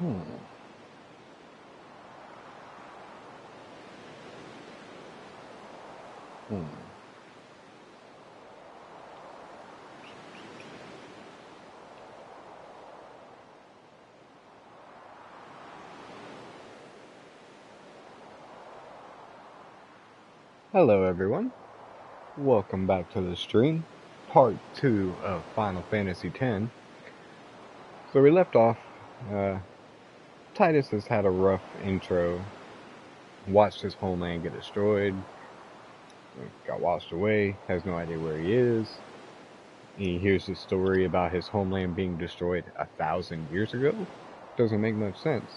Hmm. Hmm. Hello, everyone. Welcome back to the stream, part 2 of Final Fantasy X. So we left off, uh, Titus has had a rough intro, watched his homeland get destroyed, got washed away, has no idea where he is. He hears the story about his homeland being destroyed 1,000 years ago. Doesn't make much sense.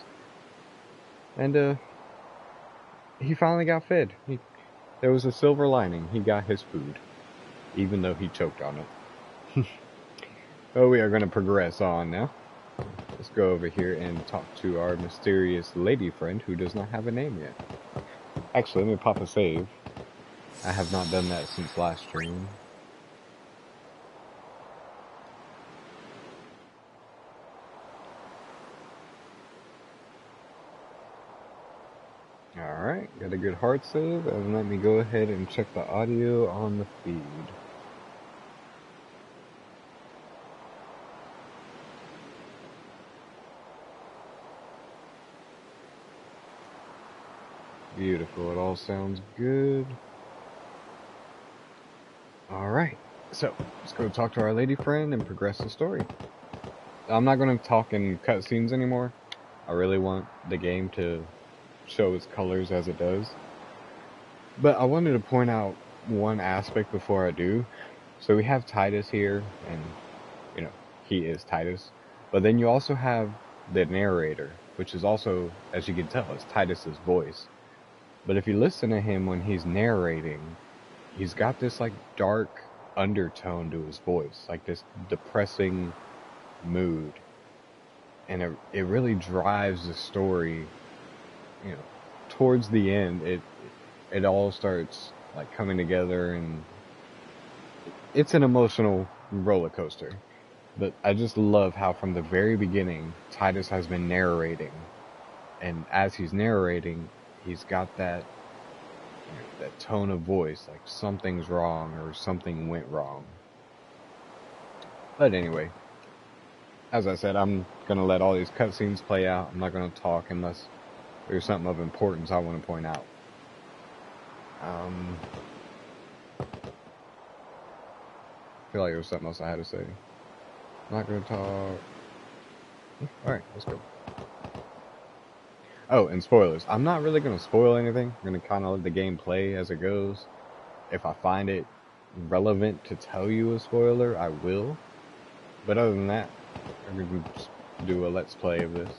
And, he finally got fed. There was a silver lining. He got his food, even though he choked on it. Oh, we are going to progress on now. Let's go over here and talk to our mysterious lady friend who does not have a name yet. Actually, let me pop a save. I have not done that since last stream. Alright, got a good hard save, and let me go ahead and check the audio on the feed. Beautiful, it all sounds good. Alright, so let's go talk to our lady friend and progress the story. I'm not going to talk in cutscenes anymore. I really want the game to show its colors as it does. But I wanted to point out one aspect before I do. So we have Titus here, and, you know, he is Titus. But then you also have the narrator, which is also, as you can tell, it's Titus's voice. But if you listen to him when he's narrating, he's got this, like, dark undertone to his voice, like this depressing mood. And it really drives the story, you know, towards the end. It all starts, like, coming together, and it's an emotional roller coaster. But I just love how from the very beginning, Titus has been narrating. And as he's narrating, he's got that, you know, that tone of voice, like something's wrong or something went wrong. But anyway, as I said, I'm going to let all these cutscenes play out. I'm not going to talk unless there's something of importance I want to point out. I feel like there was something else I had to say. I'm not going to talk. Alright, let's go. Oh, and spoilers. I'm not really going to spoil anything. I'm going to kind of let the game play as it goes. If I find it relevant to tell you a spoiler, I will. But other than that, I'm going to just do a let's play of this.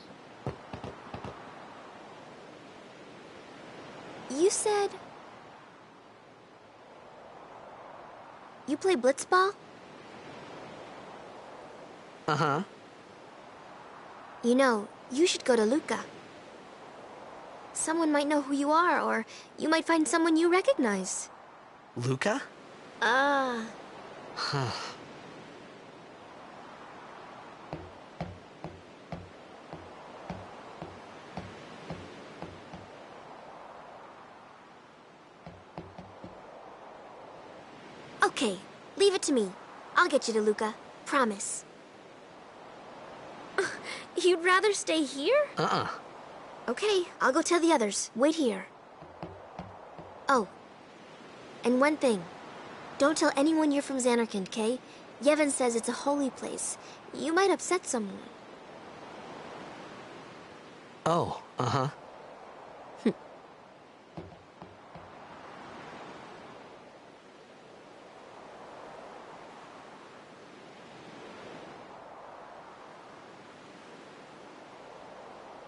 You said... you play blitzball? Uh-huh. You know, you should go to Luca. Someone might know who you are, or you might find someone you recognize. Luca? Ah. Huh. Okay, leave it to me. I'll get you to Luca. Promise. You'd rather stay here? Uh-uh. Okay, I'll go tell the others. Wait here. Oh. And one thing. Don't tell anyone you're from Xanarkand, okay? Yevon says it's a holy place. You might upset someone. Oh, uh-huh.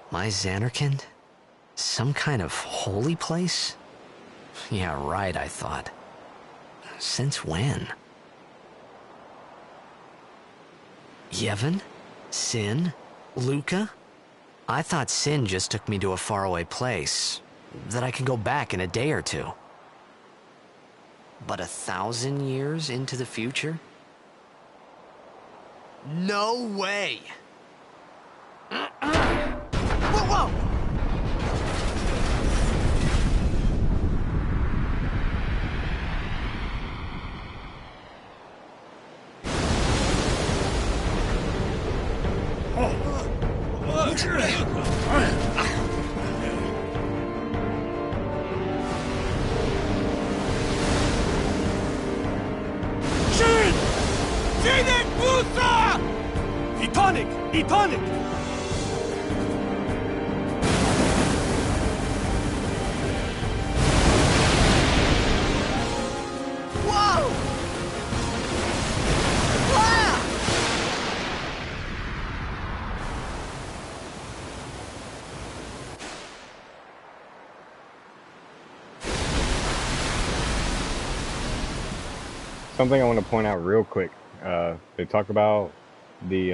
My Xanarkand? Some kind of holy place? Yeah, right, I thought. Since when? Yevon? Sin? Luca? I thought Sin just took me to a faraway place, that I could go back in a day or two. But 1,000 years into the future? No way! Etonic! Etonic! Whoa! Ah! Something I want to point out real quick. They talk about the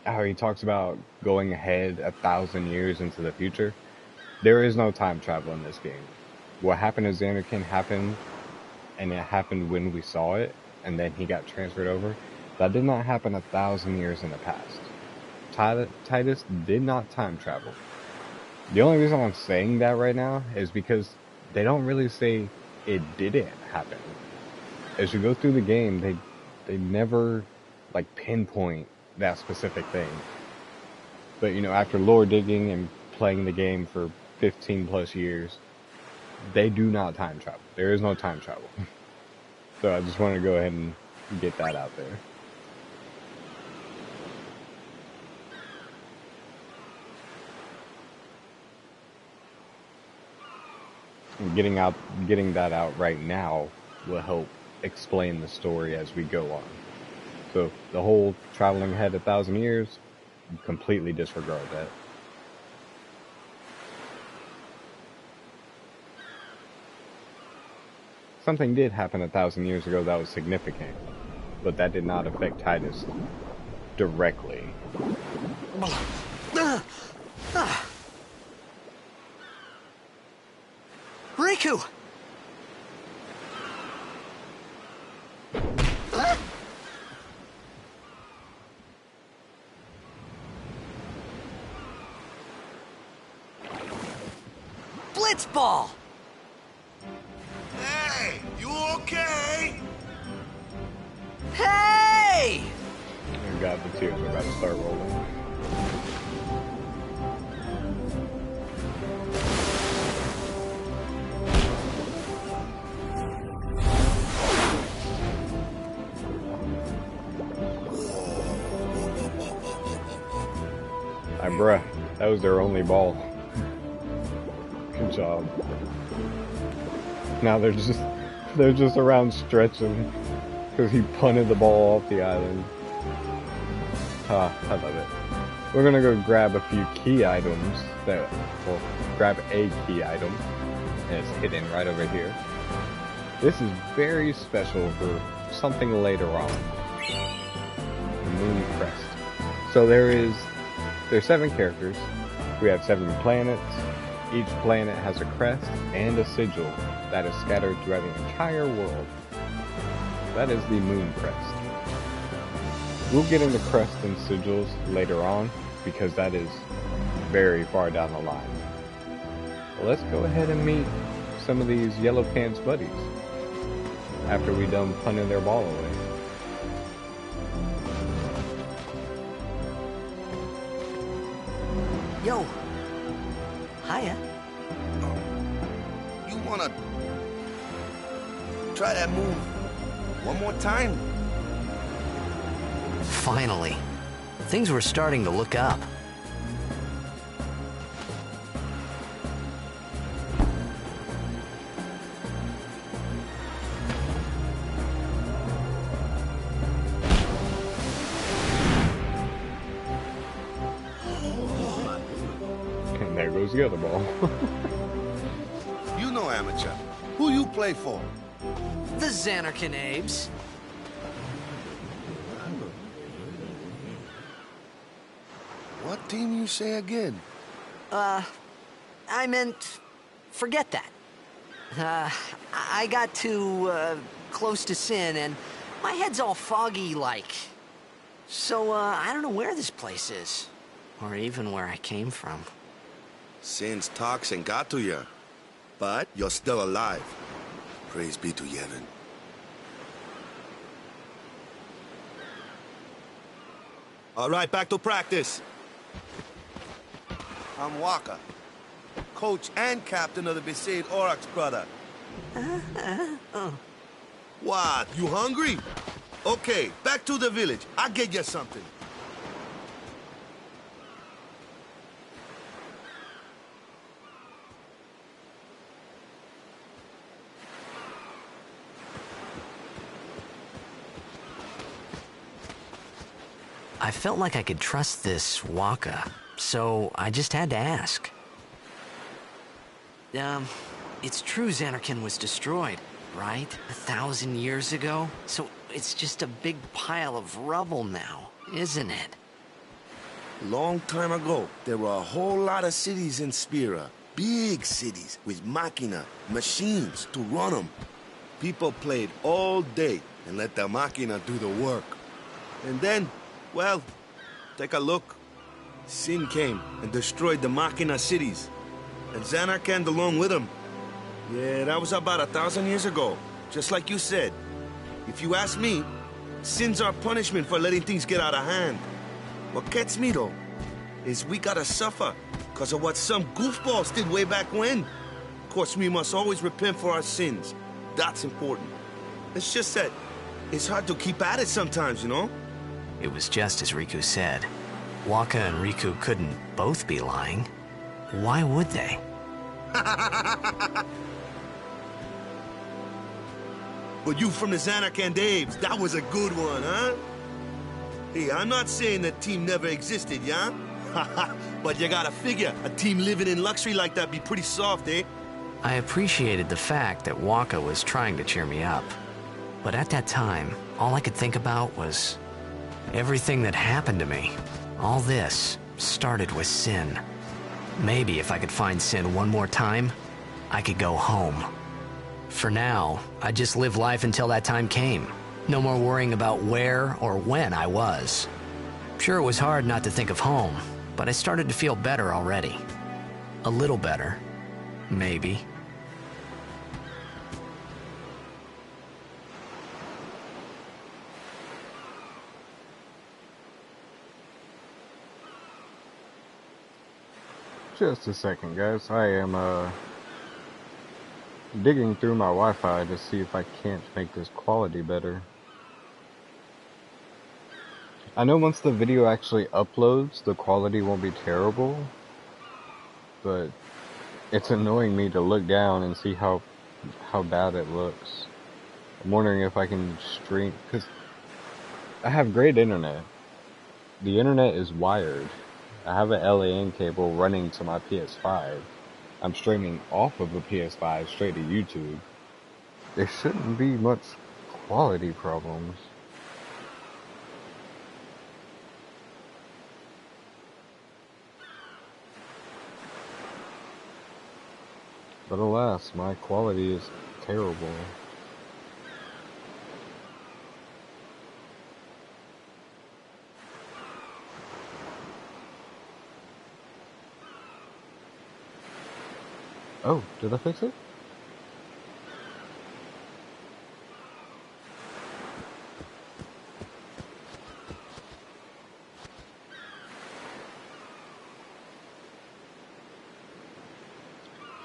how he talks about going ahead 1,000 years into the future. There is no time travel in this game. What happened to Xanarkin happened, and it happened when we saw it, and then he got transferred over. That did not happen 1,000 years in the past. Titus did not time travel. The only reason I'm saying that right now is because they don't really say it didn't happen. As you go through the game, they never like pinpoint that specific thing. But you know, after lore digging and playing the game for 15 plus years, they do not time travel. There is no time travel. So I just want to go ahead and get that out there. And getting that out right now will help explain the story as we go on. So the whole traveling ahead 1,000 years, completely disregard that. Something did happen 1,000 years ago that was significant, but that did not affect Titus directly. Riku! Blitzball! Hey, you okay? Hey! Oh God, the tears are about to start rolling. Bruh, that was their only ball. Good job. Now they're just around stretching because he punted the ball off the island. I love it. We're gonna go grab a few key items grab a key item, and it's hidden right over here. This is very special for something later on. The Moon Crest. So there's 7 characters. We have 7 planets. Each planet has a crest and a sigil that is scattered throughout the entire world. That is the Moon Crest. We'll get into crest and sigils later on because that is very far down the line. Well, let's go ahead and meet some of these Yellow Pants buddies after we done punting their ball away. Yo. Hiya. You wanna try that move one more time? Finally. Things were starting to look up. And there goes the other ball. You know, amateur. Who you play for? The Xanarkin Abes. What team you say again? I meant, forget that. I got too, close to Sin, and my head's all foggy like. So, I don't know where this place is. Or even where I came from. Sin's toxin got to you. But you're still alive. Praise be to Yevon. All right, back to practice. I'm Waka, coach and captain of the Besaid Oryx, brother. What, you hungry? Okay, back to the village. I'll get you something. I felt like I could trust this Waka, so I just had to ask. It's true Xanarkand was destroyed, right? 1,000 years ago? So it's just a big pile of rubble now, isn't it? Long time ago, there were a whole lot of cities in Spira. Big cities with machina, machines to run them. People played all day and let the machina do the work. And then, well, take a look. Sin came and destroyed the machina cities. And Xanarkand along with him. Yeah, that was about 1,000 years ago. Just like you said. If you ask me, sin's our punishment for letting things get out of hand. What gets me, though, is we gotta suffer because of what some goofballs did way back when. Of course, we must always repent for our sins. That's important. It's just that it's hard to keep at it sometimes, you know? It was just as Riku said. Waka and Riku couldn't both be lying. Why would they? But you from the Xanarkand Daves, that was a good one, huh? Hey, I'm not saying that team never existed, yeah? But you gotta figure, a team living in luxury like that be pretty soft, eh? I appreciated the fact that Waka was trying to cheer me up. But at that time, all I could think about was everything that happened to me. All this started with Sin. Maybe if I could find Sin one more time, I could go home. For now, I just live life until that time came. No more worrying about where or when I was. Sure, it was hard not to think of home, but I started to feel better already. A little better, maybe. Just a second, guys. I am digging through my Wi-Fi to see if I can't make this quality better. I know once the video actually uploads, the quality won't be terrible, but it's annoying me to look down and see how bad it looks. I'm wondering if I can stream, because I have great internet. The internet is wired. I have an LAN cable running to my PS5. I'm streaming off of a PS5 straight to YouTube. There shouldn't be much quality problems. But alas, my quality is terrible. Oh, did I fix it?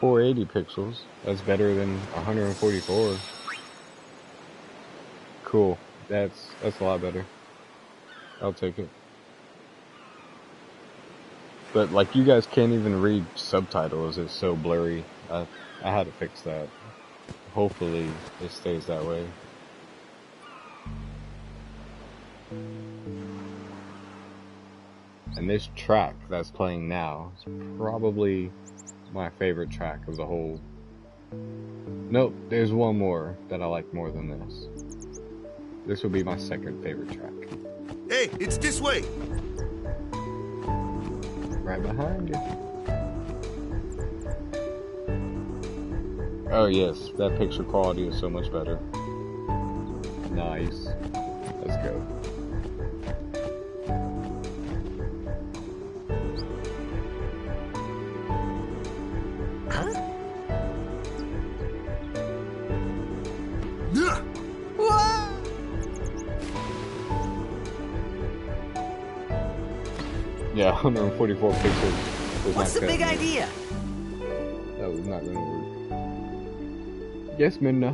.480 pixels. That's better than 144. Cool. That's a lot better. I'll take it. But like, you guys can't even read subtitles. It's so blurry. I had to fix that. Hopefully it stays that way. And this track that's playing now is probably my favorite track of the whole. Nope, there's one more that I like more than this. This will be my second favorite track. Hey, it's this way! Right behind you. Oh yes, that picture quality is so much better. Nice. Let's go. Yeah, 144 pixels was What's not the big cutting it. idea? That was not gonna work. Yes, Minna.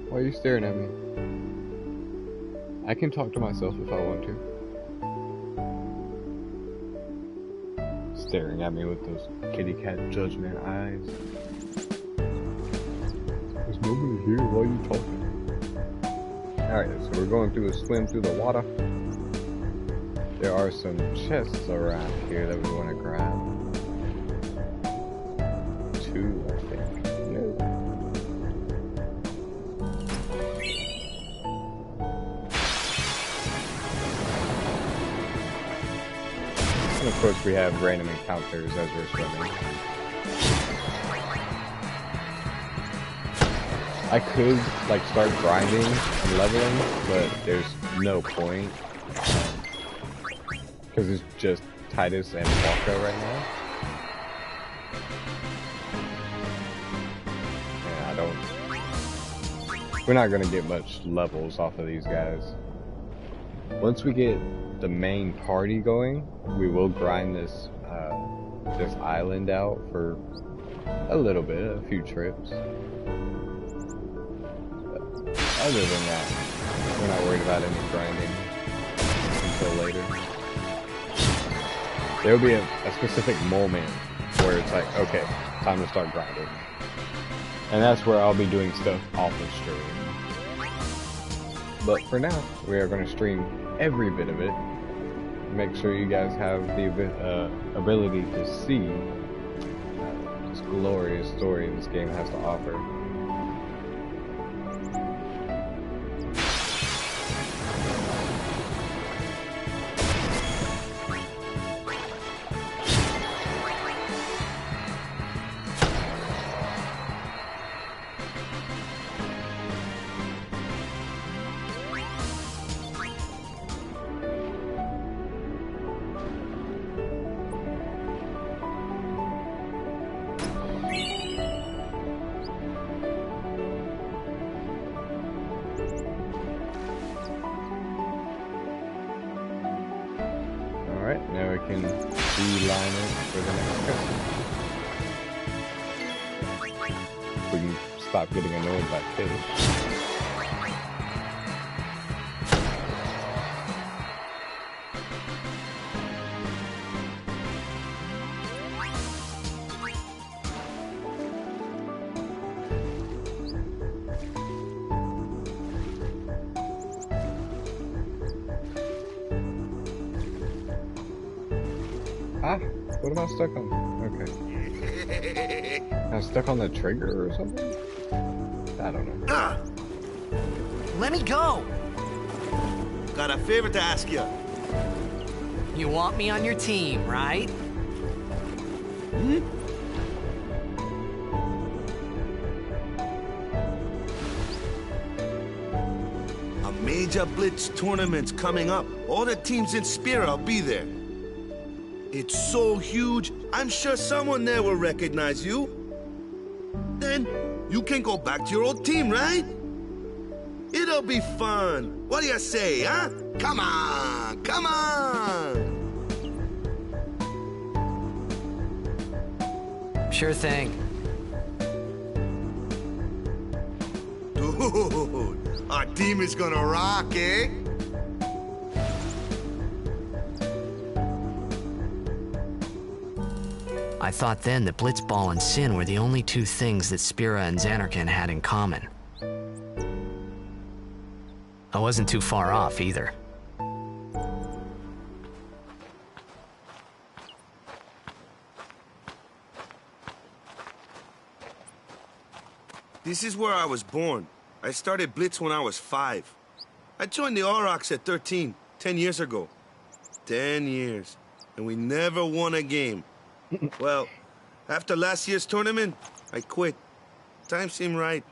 Why are you staring at me? I can talk to myself if I want to. Staring at me with those kitty cat judgment eyes. There's nobody here, why are you talking? Alright, so we're going through a swim through the water. There are some chests around here that we want to grab. 2, I think. No. And of course we have random encounters as we're swimming. I could like start grinding and leveling, but there's no point. Because it's just Titus and Walker right now. Yeah, I don't... We're not gonna get much levels off of these guys. Once we get the main party going, we will grind this this island out for a little bit, a few trips. But other than that, we're not worried about any grinding until later. There'll be a specific moment where it's like, okay, time to start grinding. And that's where I'll be doing stuff off the stream. But for now, we are going to stream every bit of it. Make sure you guys have the ability to see this glorious story this game has to offer. Alright, now we can beeline it for the next cutscene. We can stop getting annoyed by fish. Ah, what am I stuck on? Okay. I'm stuck on the trigger or something? I don't know. Let me go! Got a favor to ask you. You want me on your team, right? A major blitz tournament's coming up. All the teams in Spira will be there. It's so huge, I'm sure someone there will recognize you. Then you can go back to your old team, right? It'll be fun. What do you say, huh? Come on, come on! Sure thing. Dude, our team is gonna rock, eh? I thought then that Blitzball and Sin were the only two things that Spira and Xanarkand had in common. I wasn't too far off either. This is where I was born. I started Blitz when I was 5. I joined the Aurochs at 13, 10 years ago. 10 years. And we never won a game. Well, after last year's tournament, I quit. Time seemed right.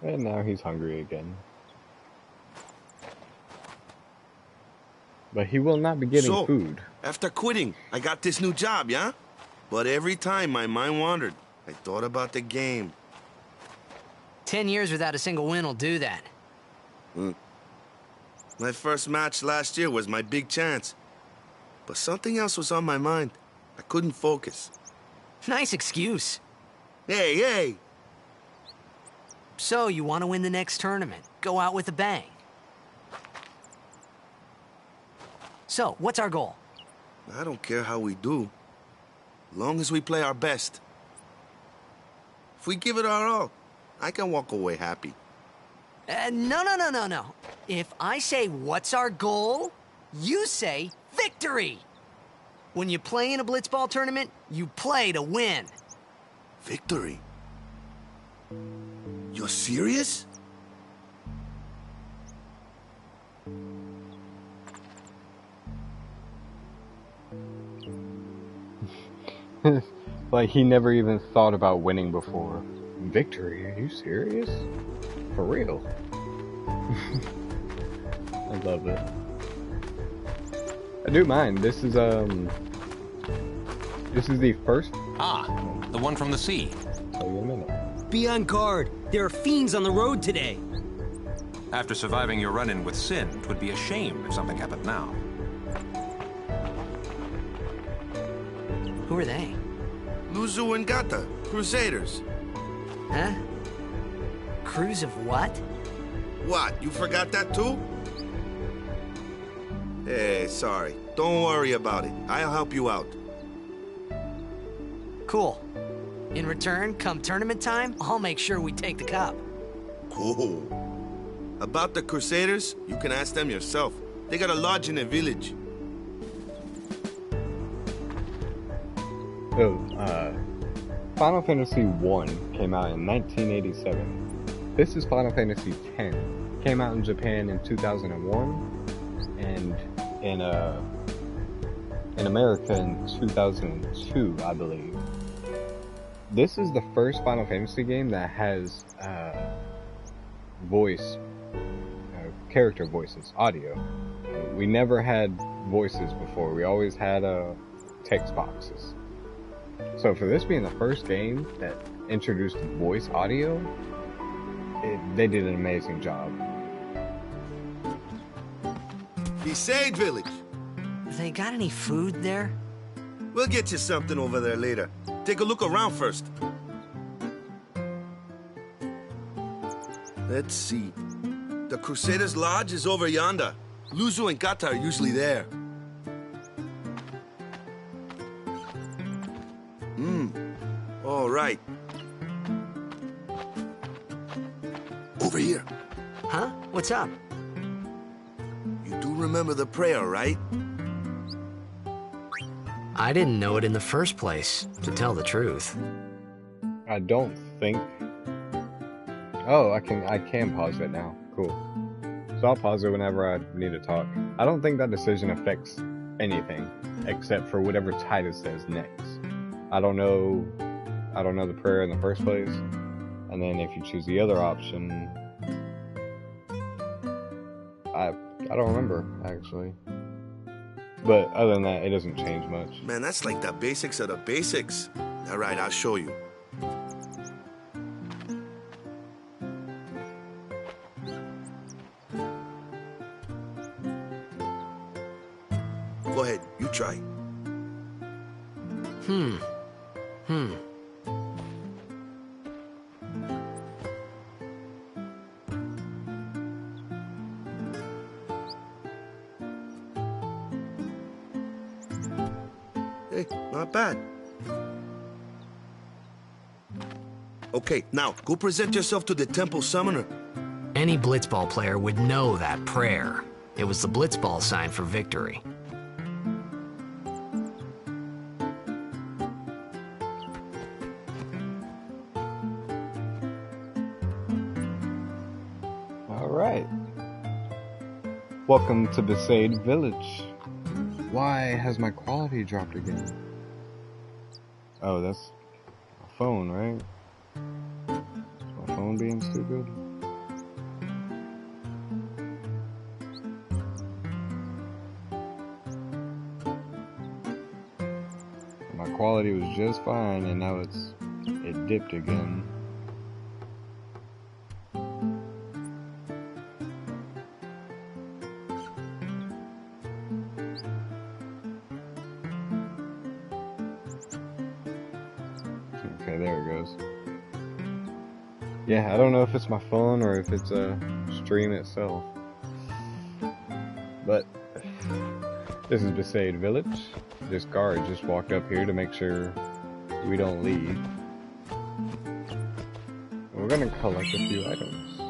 And now he's hungry again. But he will not be getting food. After quitting, I got this new job, yeah? But every time my mind wandered, I thought about the game. 10 years without a single win will do that. My first match last year was my big chance. But something else was on my mind. I couldn't focus. Nice excuse. Hey, hey! So, you want to win the next tournament. Go out with a bang. So, what's our goal? I don't care how we do. Long as we play our best. If we give it our all, I can walk away happy. No. If I say, what's our goal? You say, victory! When you play in a blitzball tournament, you play to win. Victory? You're serious? Like he never even thought about winning before. Victory? Are you serious? For real? I love it. I do mind. This is the first. Ah, the one from the sea. Tell you in a minute. Be on guard. There are fiends on the road today. After surviving your run-in with Sin, it would be a shame if something happened now. Who are they? Luzu and Gata, Crusaders. Huh? Crews of what? What, you forgot that too? Hey, sorry. Don't worry about it. I'll help you out. Cool. In return, come tournament time, I'll make sure we take the cup. Cool. About the Crusaders, you can ask them yourself. They got a lodge in a village. So, Final Fantasy 1 came out in 1987. This is Final Fantasy 10. Came out in Japan in 2001, and in America in 2002, I believe. This is the first Final Fantasy game that has character voices, audio. We never had voices before. We always had text boxes. So for this being the first game that introduced voice audio, they did an amazing job. Besaid village. They got any food there? We'll get you something over there later. Take a look around first. Let's see. The Crusaders' Lodge is over yonder. Luzu and Gata are usually there. All right. Over here. Huh? What's up? You do remember the prayer, right? I didn't know it in the first place, to tell the truth. I don't think. Oh, I can pause it now. Cool. So I'll pause it whenever I need to talk. I don't think that decision affects anything except for whatever Titus says next. I don't know the prayer in the first place, and then if you choose the other option, I don't remember actually. But other than that, it doesn't change much. Man, that's like the basics of the basics. All right, I'll show you. Go ahead, you try. Hey, not bad. Okay, now, go present yourself to the temple summoner. Any blitzball player would know that prayer. It was the blitzball sign for victory. Alright. Welcome to Besaid Village. Why has my quality dropped again? Oh, that's my phone, right? Is my phone being stupid? My quality was just fine, and now it dipped again. Okay, there it goes. Yeah, I don't know if it's my phone or if it's a stream itself. But this is Besaid Village. This guard just walked up here to make sure we don't leave. We're gonna collect a few items.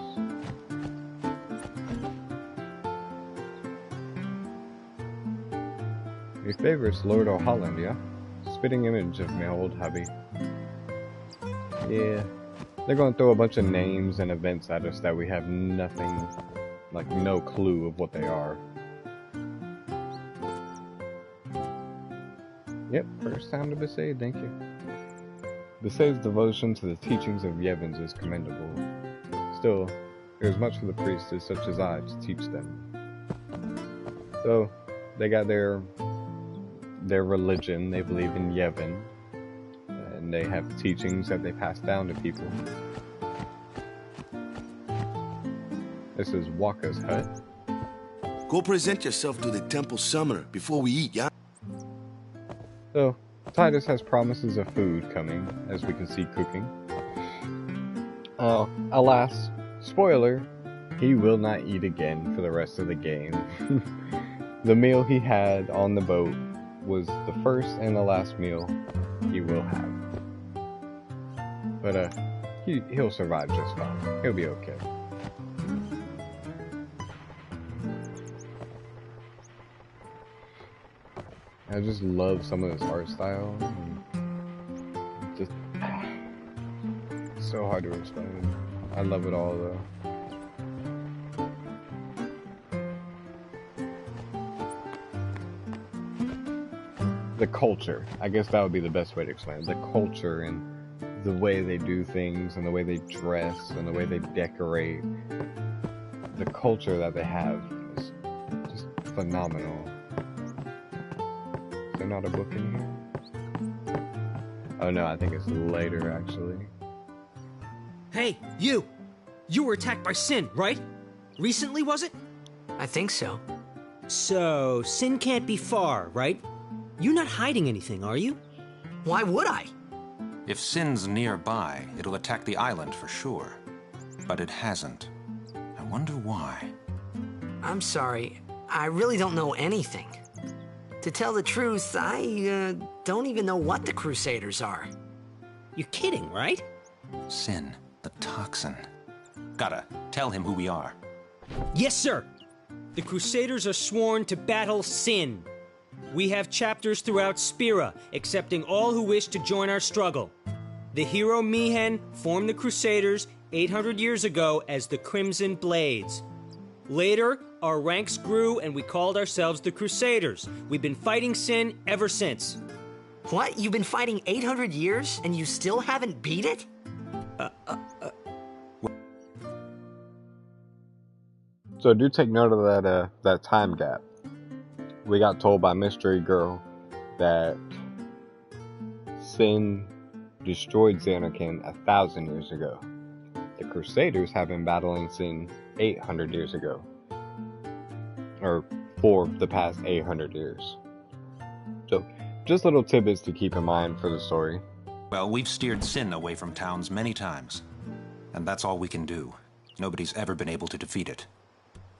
Your favorite's Lord O'Holland, yeah? Spitting image of my old hubby. Yeah. They're gonna throw a bunch of names and events at us that we have nothing, like no clue of what they are. Yep, first time to Besaid, thank you. Besaid's devotion to the teachings of Yevons is commendable. Still, there is much for the priestess such as I to teach them. So, they got their religion, they believe in Yevon, and they have teachings that they pass down to people. This is Waka's hut. Go present yourself to the temple summoner before we eat, yeah? So, Titus has promises of food coming, as we can see cooking. Alas, spoiler, he will not eat again for the rest of the game. The meal he had on the boat was the first and the last meal he will have. But he'll survive just fine. He'll be okay. I just love some of this art style. Just so hard to explain. I love it all though. The culture. I guess that would be the best way to explain it. The culture and the way they do things and the way they dress and the way they decorate. The culture that they have is just phenomenal. Is there not a book in here? Oh no, I think it's later actually. Hey, you! You were attacked by Sin, right? Recently, was it? I think so. So, Sin can't be far, right? You're not hiding anything, are you? Why would I? If Sin's nearby, it'll attack the island for sure. But it hasn't. I wonder why. I'm sorry. I really don't know anything. To tell the truth, I don't even know what the Crusaders are. You're kidding, right? Sin, the toxin. Gotta tell him who we are. Yes, sir! The Crusaders are sworn to battle Sin. We have chapters throughout Spira, accepting all who wish to join our struggle. The hero Mihen formed the Crusaders 800 years ago as the Crimson Blades. Later, our ranks grew and we called ourselves the Crusaders. We've been fighting Sin ever since. What? You've been fighting 800 years and you still haven't beat it? So do take note of that time gap. We got told by Mystery Girl that Sin destroyed Zanarkand 1,000 years ago. The Crusaders have been battling Sin 800 years ago. Or for the past 800 years. So, just little tidbits to keep in mind for the story. Well, we've steered Sin away from towns many times. And that's all we can do. Nobody's ever been able to defeat it.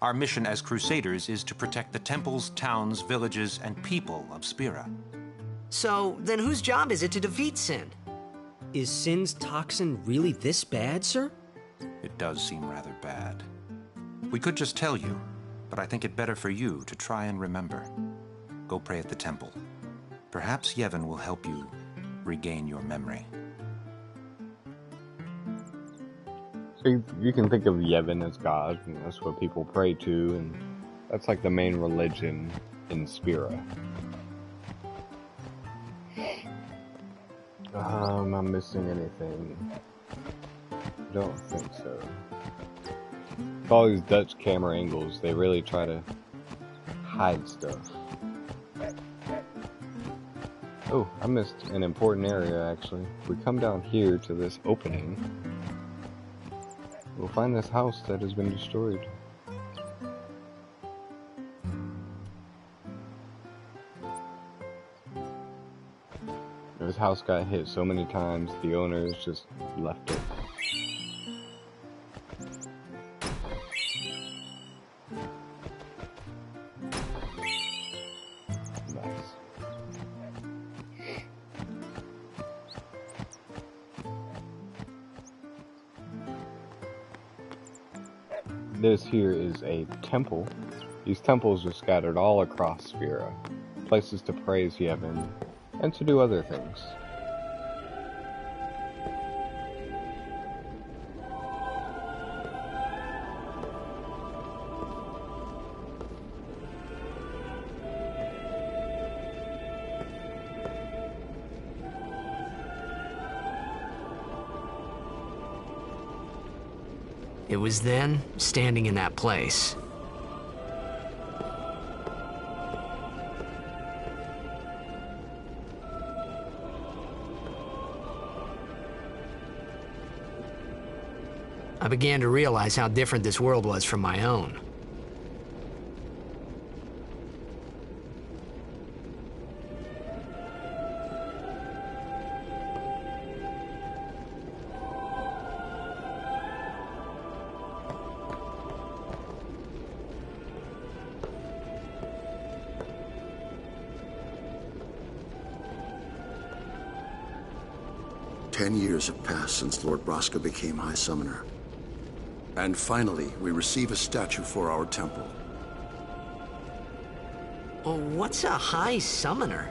Our mission as Crusaders is to protect the temples, towns, villages, and people of Spira. So, then whose job is it to defeat Sin? Is Sin's toxin really this bad, sir? It does seem rather bad. We could just tell you, but I think it better for you to try and remember. Go pray at the temple. Perhaps Yevon will help you regain your memory. So you can think of Yevon as God, and that's what people pray to, and that's like the main religion in Spira. Am I missing anything? Don't think so. With all these Dutch camera angles, they really try to hide stuff. Oh, I missed an important area actually. If we come down here to this opening, we'll find this house that has been destroyed. This His house got hit so many times, the owners just left it. Nice. This here is a temple. These temples are scattered all across Sphera. Places to praise Yevon and to do other things. It was then, standing in that place, I began to realize how different this world was from my own. Ten years have passed since Lord Braska became High Summoner. And finally, we receive a statue for our temple. Well, what's a High Summoner?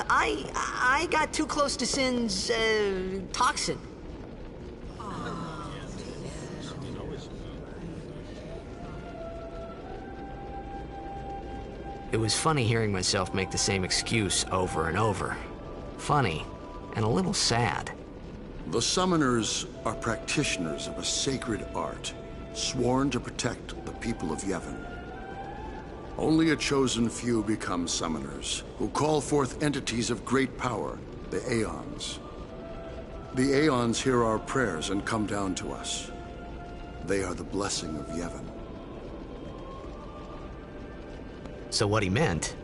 I got too close to Sin's, toxin. It was funny hearing myself make the same excuse over and over. Funny, and a little sad. The Summoners are practitioners of a sacred art, sworn to protect the people of Yevon. Only a chosen few become Summoners, who call forth entities of great power, the Aeons. The Aeons hear our prayers and come down to us. They are the blessing of Yevon. So what he meant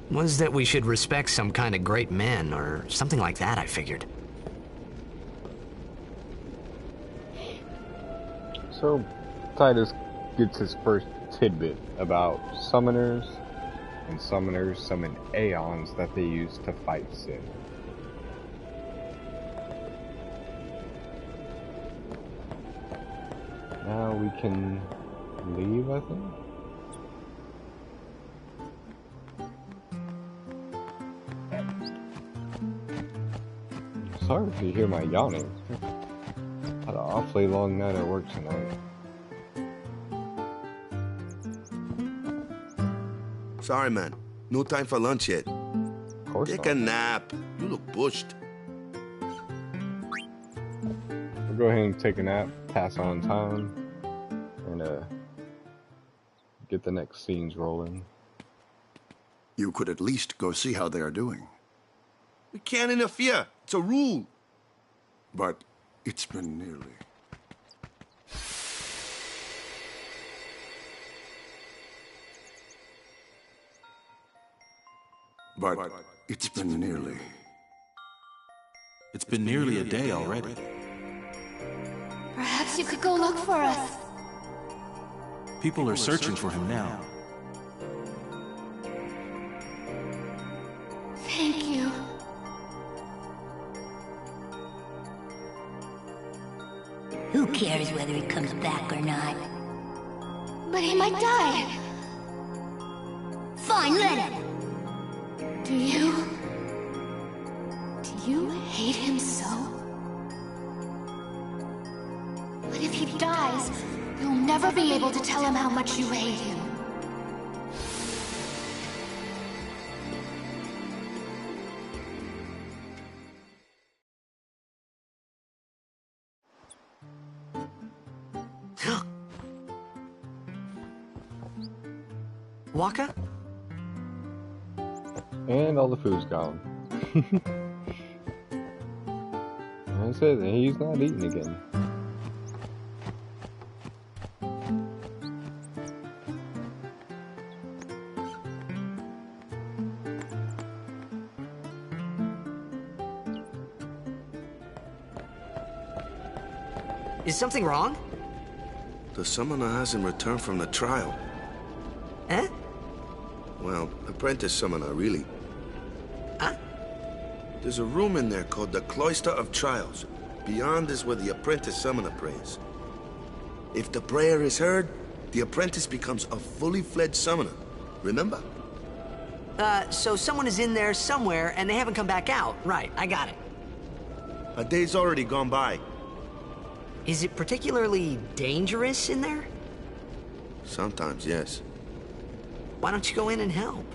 was that we should respect some kind of great men, or something like that, I figured. So, Titus gets his first tidbit about summoners, and summoners summon Aeons that they use to fight Sin. Now we can leave, I think? Sorry if you hear my yawning. Had an awfully long night at work tonight. Sorry, man. No time for lunch yet. Of course Take not. a nap. You look bushed. We'll go ahead and take a nap, pass on time, and get the next scenes rolling. You could at least go see how they are doing. We can't interfere. It's a rule. But it's been nearly. But it's been nearly. It's been nearly a day already. Perhaps you could go look for us. People are searching for him now. Thank you. Who cares whether he comes back or not? But he might die. Fine, let him. Do you hate him so? But if he dies, you'll never be able to tell him how much you hate him. Waka? And all the food's gone. That's it, he's not eating again. Is something wrong? The summoner hasn't returned from the trial. Eh? Well, apprentice summoner, really. Huh? There's a room in there called the Cloister of Trials. Beyond is where the apprentice summoner prays. If the prayer is heard, the apprentice becomes a fully fledged summoner. Remember? So someone is in there somewhere and they haven't come back out. Right, I got it. A day's already gone by. Is it particularly dangerous in there? Sometimes, yes. Why don't you go in and help?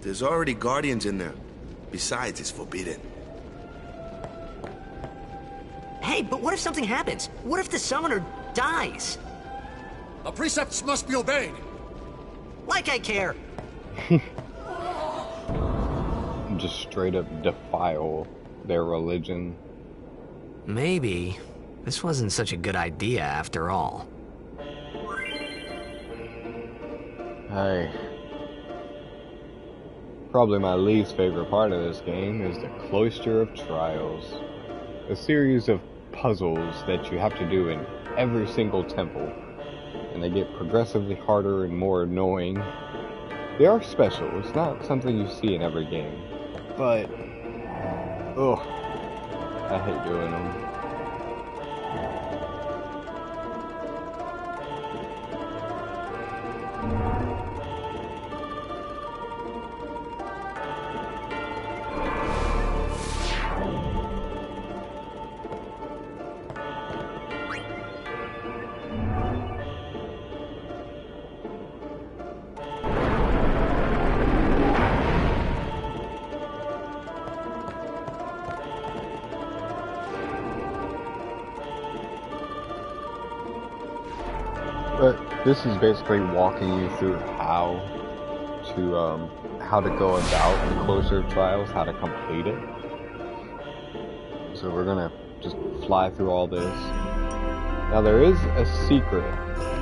There's already guardians in there. Besides, it's forbidden. Hey, but what if something happens? What if the summoner dies? The precepts must be obeyed. Like I care. Just straight up defile their religion. Maybe this wasn't such a good idea after all. Hey. Probably my least favorite part of this game is the Cloister of Trials. A series of puzzles that you have to do in every single temple. And they get progressively harder and more annoying. They are special, it's not something you see in every game. But, ugh, I hate doing them. But this is basically walking you through how to go about the Cloister of Trials, how to complete it. So we're gonna just fly through all this. Now there is a secret.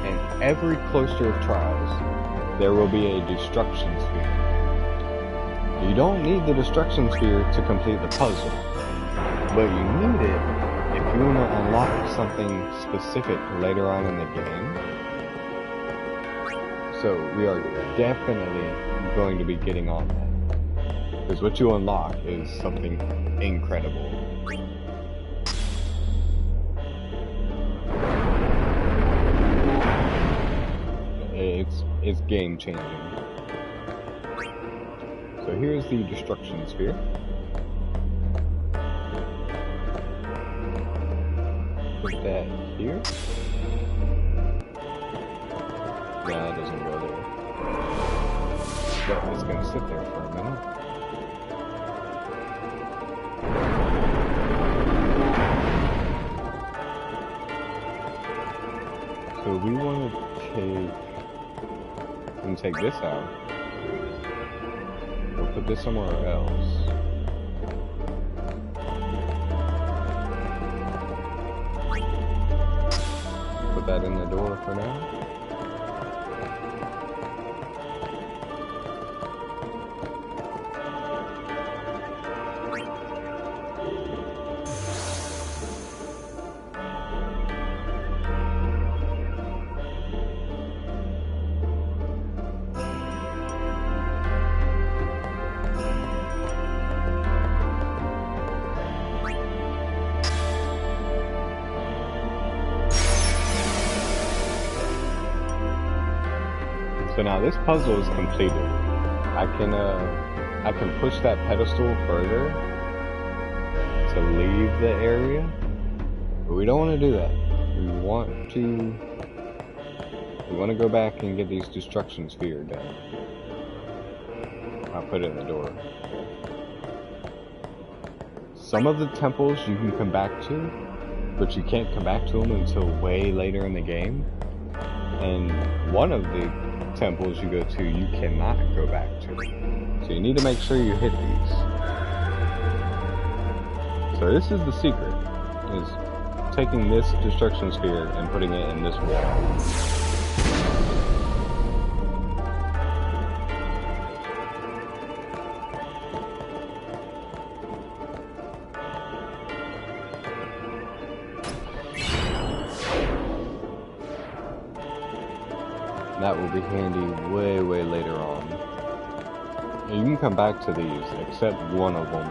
In every Cloister of Trials, there will be a destruction sphere. You don't need the destruction sphere to complete the puzzle, but you need it if you want to unlock something specific later on in the game. So we are definitely going to be getting on that. Because what you unlock is something incredible. It's game changing. So here's the destruction sphere. Put that here. Nah, it doesn't go there. But it's gonna sit there for a minute. So we want to take this out. We'll put this somewhere else. Put that in the door for now. So now this puzzle is completed. I can push that pedestal further to leave the area, but we don't want to do that. We want to go back and get these destruction sphere done. I'll put it in the door. Some of the temples you can come back to, but you can't come back to them until way later in the game. And one of the temples you go to, you cannot go back to. So you need to make sure you hit these. So this is the secret, is taking this destruction sphere and putting it in this wall. That will be handy way, way later on. And you can come back to these, except one of them.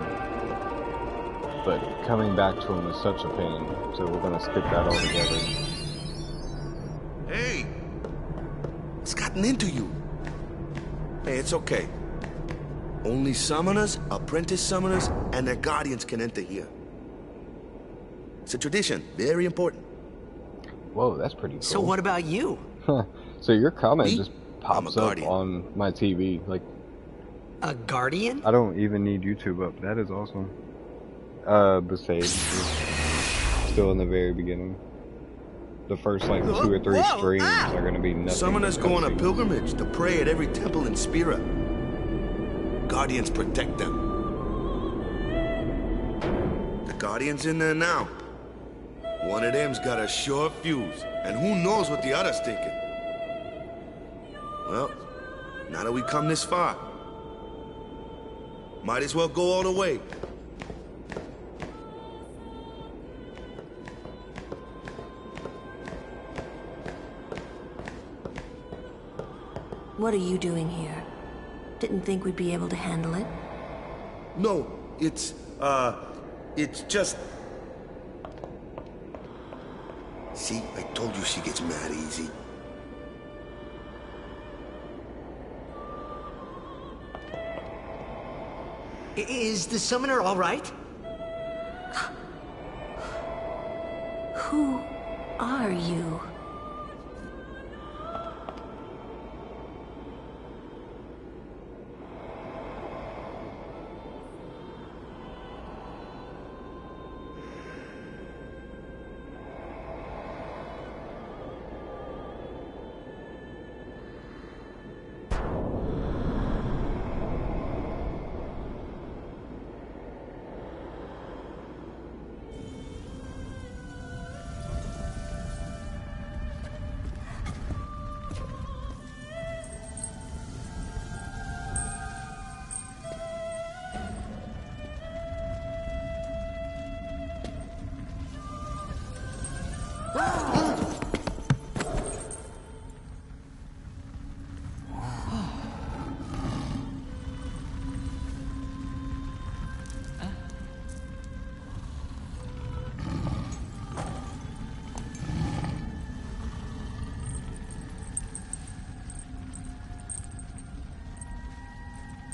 But coming back to them is such a pain, so we're gonna skip that altogether. Hey! What's gotten into you? Hey, it's okay. Only summoners, apprentice summoners, and their guardians can enter here. It's a tradition, very important. Whoa, that's pretty cool. So what about you? So your comment Me? just pops up on my TV, like... A guardian? I don't even need YouTube up. That is awesome. Besaid is still in the very beginning. The first, like, 2 or 3 streams are gonna be nothing. Summoners go on a pilgrimage to pray at every temple in Spira. Guardians protect them. The Guardian's in there now. One of them's got a short fuse, and who knows what the other's thinking. Well, now that we come this far, might as well go all the way. What are you doing here? Didn't think we'd be able to handle it? No, it's just... See, I told you she gets mad easy. Is the summoner all right? Who are you?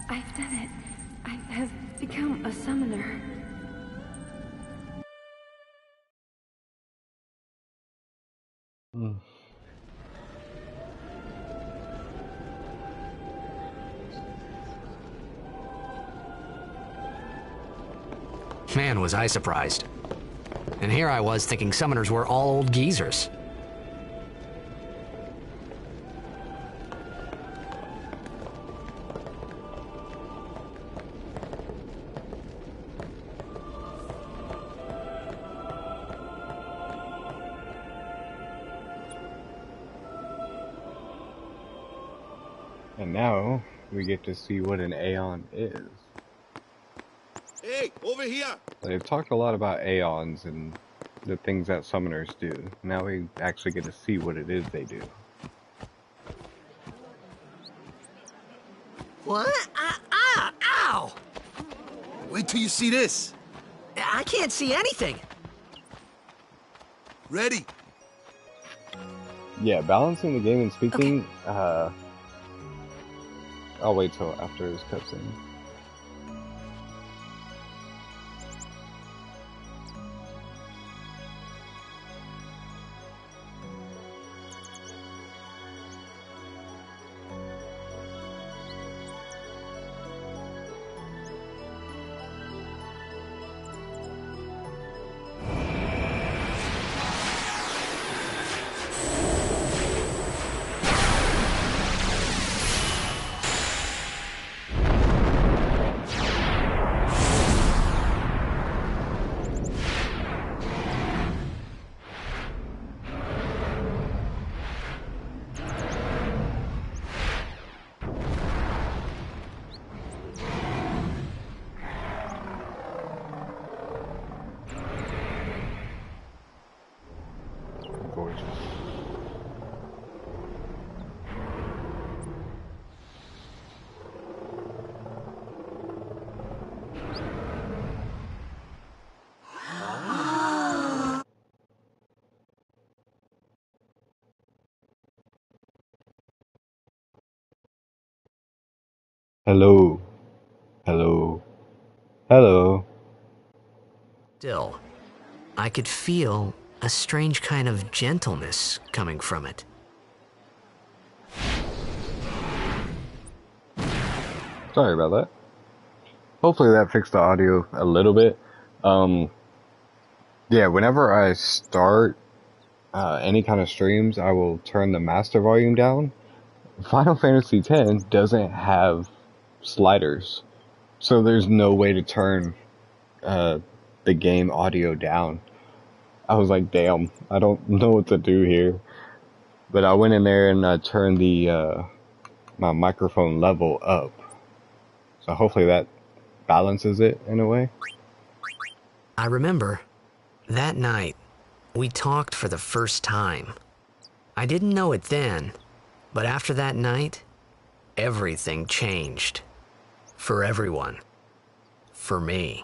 I've done it. I have become a summoner. Man, was I surprised. And here I was thinking summoners were all old geezers. And now, we get to see what an Aeon is. Hey, over here! They've talked a lot about Aeons and the things that summoners do. Now we actually get to see what it is they do. What? Ow! Wait till you see this. I can't see anything. Ready? Yeah, balancing the game and speaking, I'll wait till after his cutscene. Hello. Hello. Hello. Still, I could feel a strange kind of gentleness coming from it. Sorry about that. Hopefully that fixed the audio a little bit. Yeah, whenever I start any kind of streams, I will turn the master volume down. Final Fantasy X doesn't have sliders, so there's no way to turn the game audio down. I was like, damn, I don't know what to do here. But I went in there and I turned the my microphone level up. So hopefully that balances it in a way. I remember that night we talked for the first time. I didn't know it then, but after that night, everything changed. For everyone. For me.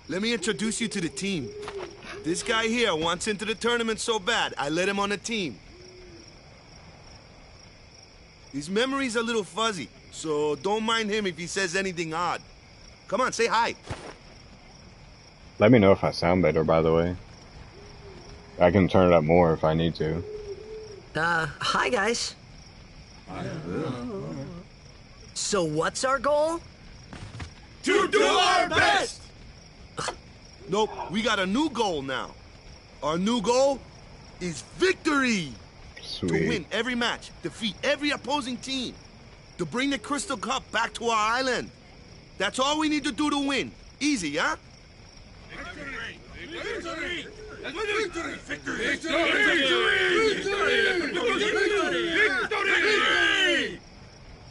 Let me introduce you to the team. This guy here wants into the tournament so bad, I let him on the team. His memory's a little fuzzy, so don't mind him if he says anything odd. Come on, say hi. Let me know if I sound better, by the way. I can turn it up more if I need to. Hi guys. So what's our goal? To do our best! Nope, we got a new goal now. Our new goal is victory! Sweet. To win every match, defeat every opposing team, to bring the Crystal Cup back to our island. That's all we need to do to win. Easy, huh? Victory! Victory! Victory! Victory!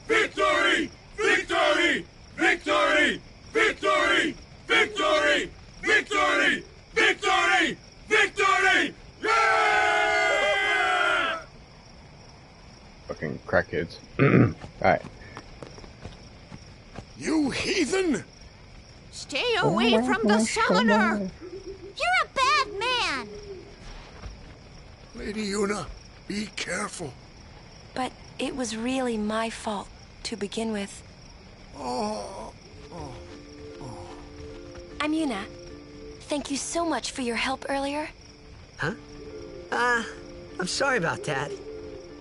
Victory! Victory! Victory! Victory! Victory! Victory! Victory! Victory! Yeah! Fucking crackheads. Alright. You heathen! Stay away from the summoner! You're a bad man! Lady Una, be careful. But it was really my fault to begin with. I'm Yuna. Thank you so much for your help earlier. Huh? I'm sorry about that.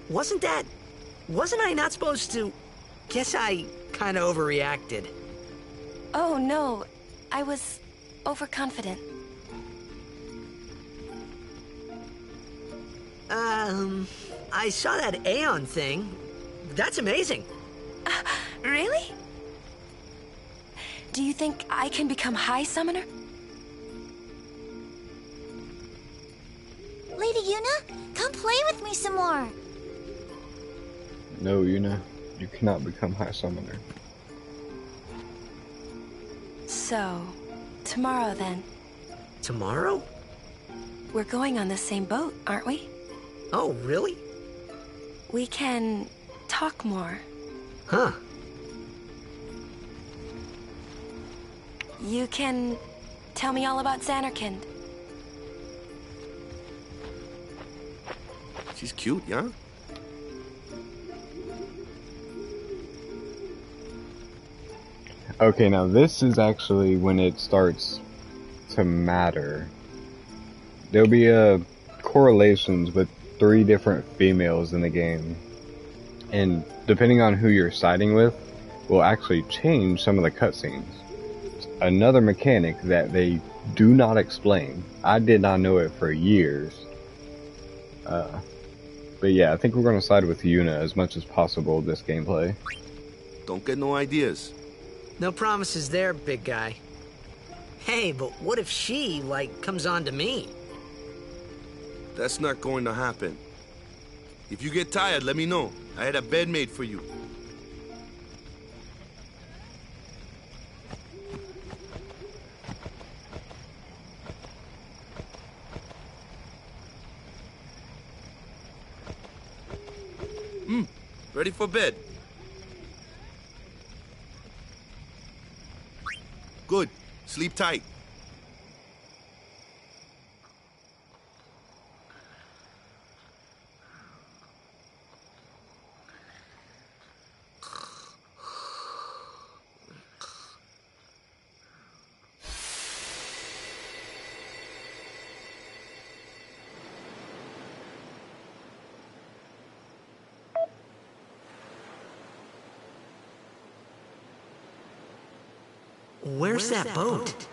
Wasn't I not supposed to? Guess I kinda overreacted. Oh no, I was overconfident. I saw that Aeon thing. That's amazing. Really? Do you think I can become High Summoner? Lady Yuna, come play with me some more. No, Yuna. You cannot become High Summoner. So, tomorrow then. Tomorrow? We're going on the same boat, aren't we? Oh, really? We can talk more. Huh. You can tell me all about Xanarkand. She's cute, yeah? Okay, now this is actually when it starts to matter. There'll be correlations with 3 different females in the game. And depending on who you're siding with, will actually change some of the cutscenes. Another mechanic that they do not explain. I did not know it for years. But yeah, I think we're going to side with Yuna as much as possible this gameplay. Don't get no ideas. No promises there, big guy. Hey, but what if she, comes on to me? That's not going to happen. If you get tired, let me know. I had a bed made for you. Ready for bed? Good. Sleep tight. Where's that boat?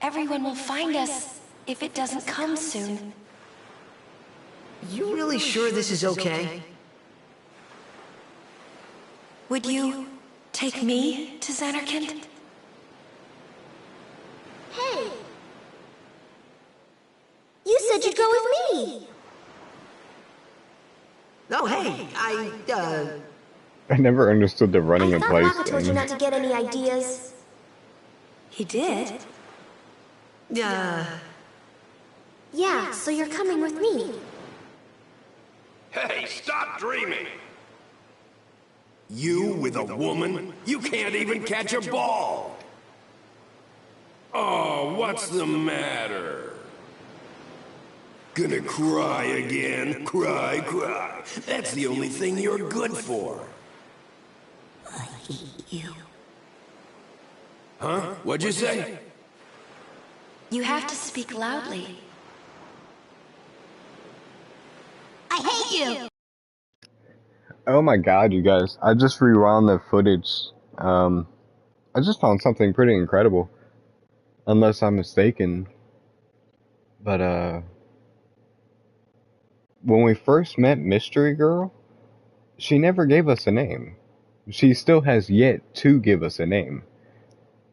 Everyone will find us if it doesn't come soon. You really sure this is okay? Would you take me to Xanarkand? Hey! You said you'd go with me! Oh, hey, I never understood the running I in thought place Waka told you thing. not to get any ideas. He did? Yeah, so you're coming with me. Hey, stop dreaming! You with a woman? You can't even catch a ball! Oh, what's the matter? Gonna cry again? Cry, cry. That's the only thing you're good for. I hate you. Huh? What'd you say? You have to speak loudly. I hate you! Oh my god, you guys. I just rewound the footage. I just found something pretty incredible. Unless I'm mistaken. But, when we first met Mystery Girl, she never gave us a name. She still has yet to give us a name.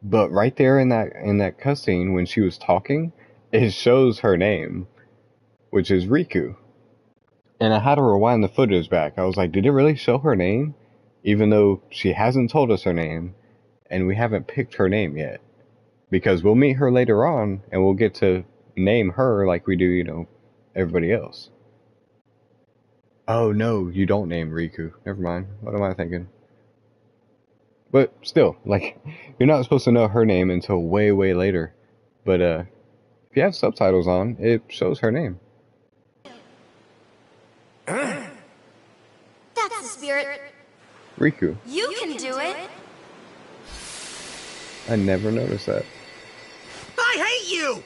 But right there in that cutscene when she was talking, it shows her name, which is Riku. And I had to rewind the footage back. I was like, did it really show her name? Even though she hasn't told us her name, and we haven't picked her name yet. Because we'll meet her later on, and we'll get to name her like we do, everybody else. Oh no, you don't name Riku. Never mind. What am I thinking? But still, you're not supposed to know her name until way, way later. But, if you have subtitles on, it shows her name. That's the spirit. Riku. You can do it! I never noticed that. I hate you!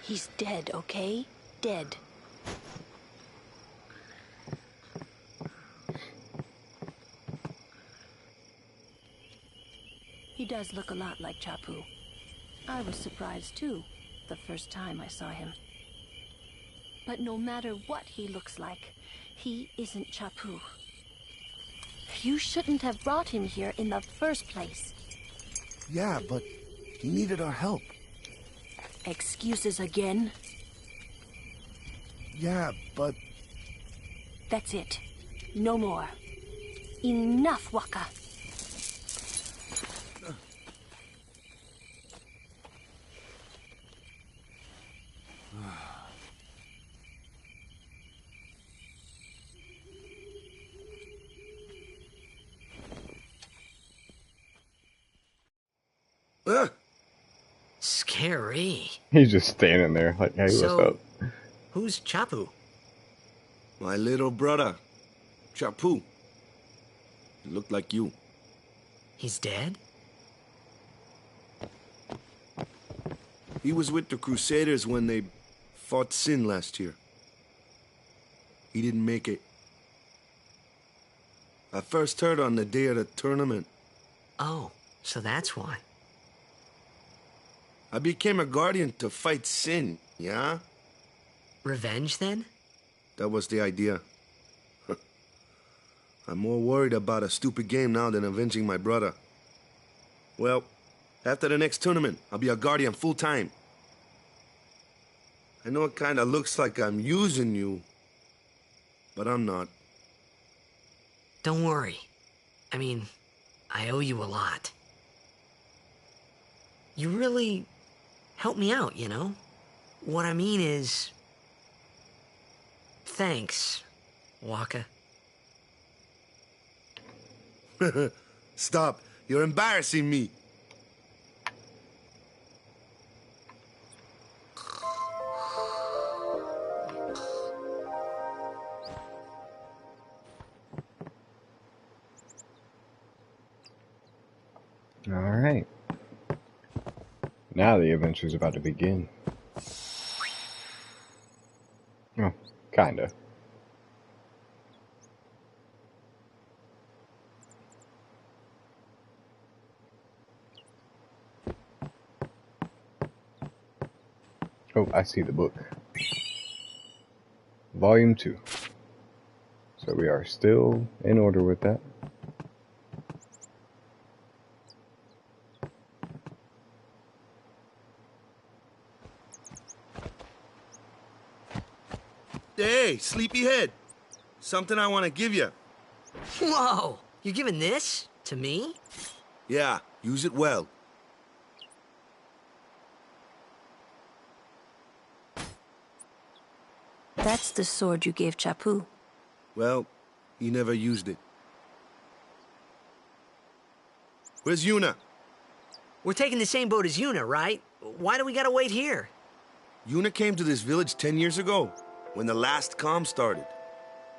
He's dead, okay? Dead. He does look a lot like Chapu. I was surprised too, the first time I saw him. But no matter what he looks like, he isn't Chapu. You shouldn't have brought him here in the first place. Yeah, but he needed our help. Excuses again? Yeah, but... That's it. No more. Enough, Waka. Scary. He's just standing there like, hey, what's up? Who's Chapu? My little brother, Chapu. He looked like you. He's dead? He was with the Crusaders when they fought Sin last year. He didn't make it. I first heard on the day of the tournament. Oh, so that's why. I became a guardian to fight Sin, yeah? Revenge, then? That was the idea. I'm more worried about a stupid game now than avenging my brother. Well, after the next tournament, I'll be a guardian full-time. I know it kinda looks like I'm using you, but I'm not. Don't worry. I mean, I owe you a lot. You really helped me out, What I mean is... Thanks, Waka. Stop. You're embarrassing me. Alright. Now the adventure's about to begin. Oh, kinda. Oh, I see the book. Volume 2. So we are still in order with that. Hey, sleepyhead. Something I want to give you. Whoa! You're giving this to me? Yeah, use it well. That's the sword you gave Chappu. Well, he never used it. Where's Yuna? We're taking the same boat as Yuna, right? Why do we gotta wait here? Yuna came to this village 10 years ago, when the last calm started.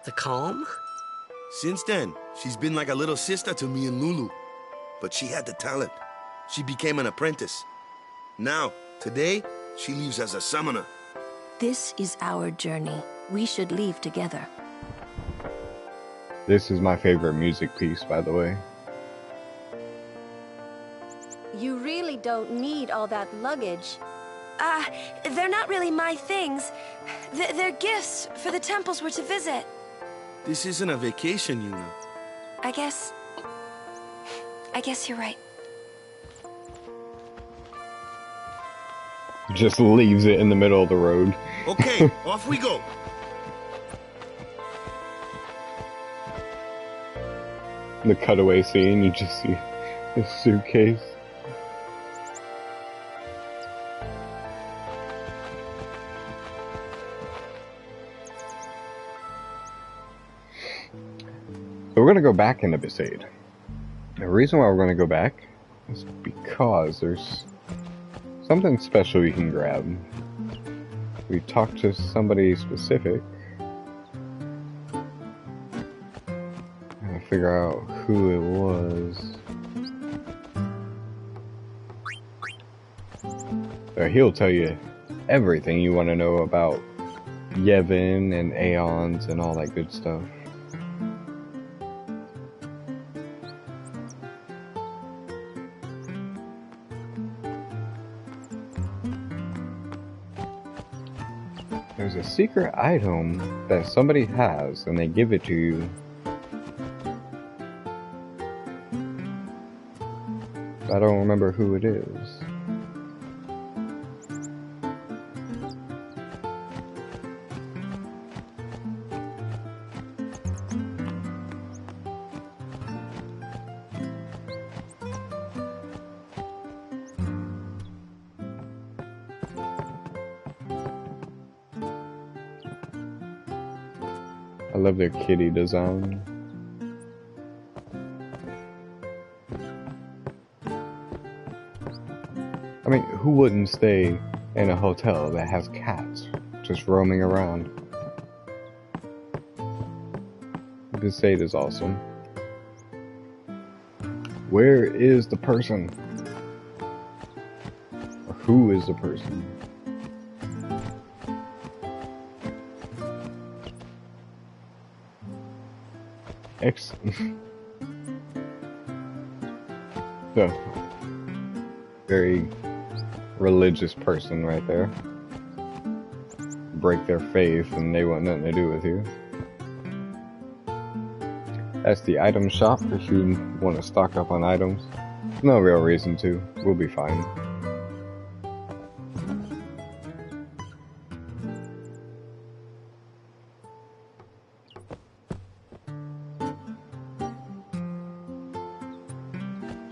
The calm? Since then, she's been like a little sister to me and Lulu. But she had the talent. She became an apprentice. Now, today, she leaves as a summoner. This is our journey. We should leave together. This is my favorite music piece, by the way. You really don't need all that luggage. They're not really my things. They're gifts for the temples we're to visit. This isn't a vacation, Yuna. I guess you're right. Just leaves it in the middle of the road. Okay, off we go. The cutaway scene, you just see his suitcase. So we're going to go back into Besaid. The reason why we're going to go back is because there's something special you can grab. We talked to somebody specific. Gotta figure out who it was. So he'll tell you everything you want to know about Yevon and Aeons and all that good stuff. There's a secret item that somebody has and they give it to you. I don't remember who it is. I love their kitty design. I mean, who wouldn't stay in a hotel that has cats just roaming around? Besaid is awesome. Where is the person? Or who is the person? So, very religious person right there. Break their faith and they want nothing to do with you. That's the item shop if you want to stock up on items. No real reason to. We'll be fine.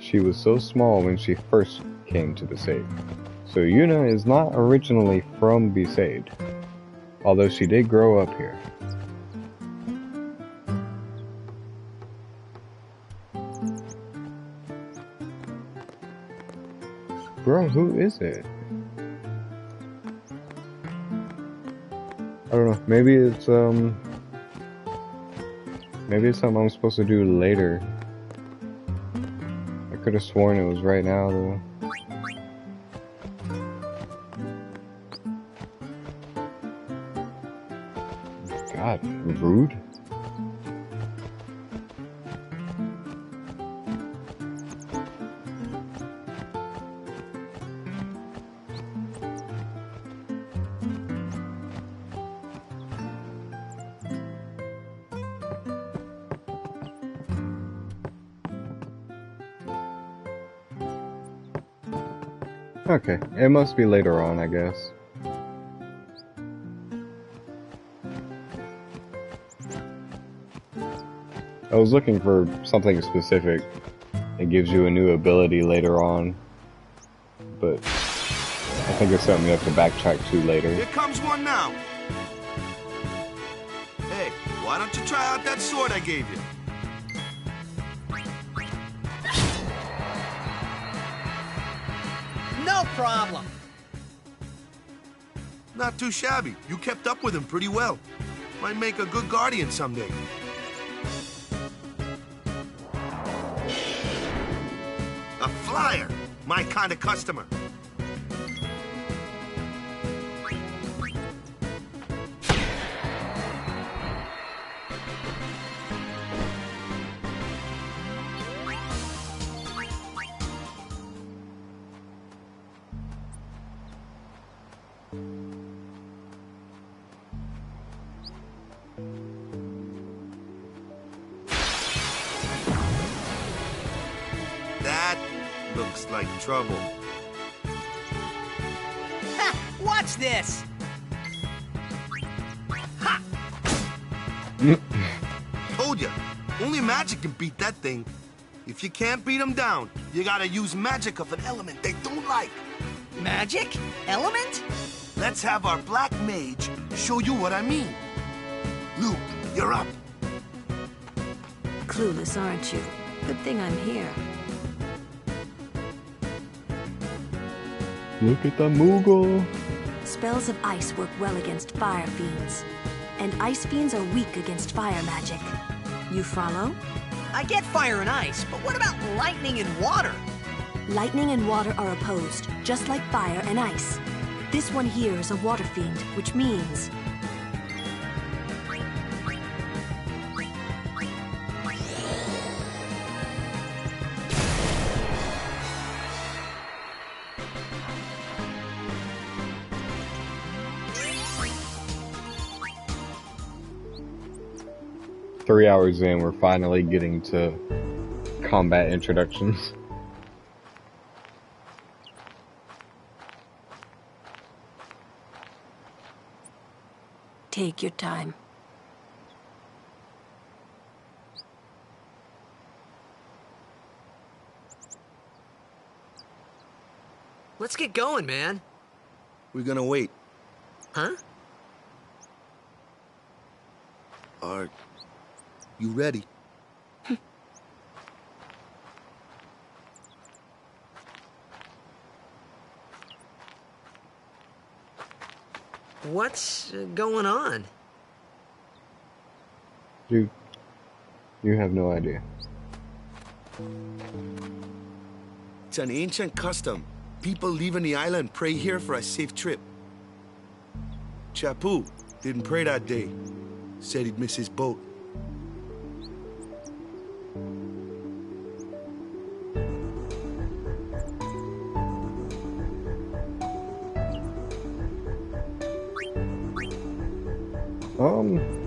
She was so small when she first came to Besaid. So Yuna is not originally from Besaid, although she did grow up here. Bro, who is it? I don't know, maybe it's something I'm supposed to do later. I could have sworn it was right now, though. God, rude. Okay, it must be later on, I guess. I was looking for something specific. It gives you a new ability later on, but I think it's something you have to backtrack to later. Here comes one now. Hey, why don't you try out that sword I gave you? No problem. Not too shabby. You kept up with him pretty well. Might make a good guardian someday. A flyer! My kind of customer. That looks like trouble. Ha! Watch this! Ha! Told ya, only magic can beat that thing. If you can't beat them down, you gotta use magic of an element they don't like. Magic? Element? Let's have our black mage show you what I mean. Luke, you're up. Clueless, aren't you? Good thing I'm here. Look at the Moogle! Spells of ice work well against fire fiends. And ice fiends are weak against fire magic. You follow? I get fire and ice, but what about lightning and water? Lightning and water are opposed, just like fire and ice. This one here is a water fiend, which means... Three hours in, we're finally getting to combat introductions. Take your time. Let's get going, man. We're gonna wait. Huh? Are you ready? What's going on? You have no idea. It's an ancient custom. People leaving the island pray here for a safe trip. Chappu didn't pray that day. Said he'd miss his boat.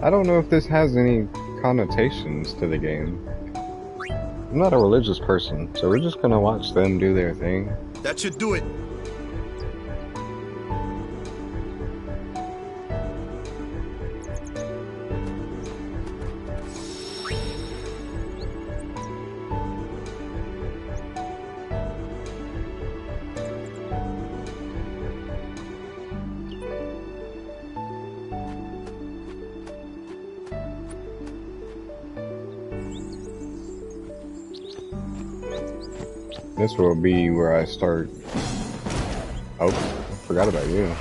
I don't know if this has any connotations to the game. I'm not a religious person, so we're just gonna watch them do their thing. That should do it. This will be where I start. Oh, I forgot about you.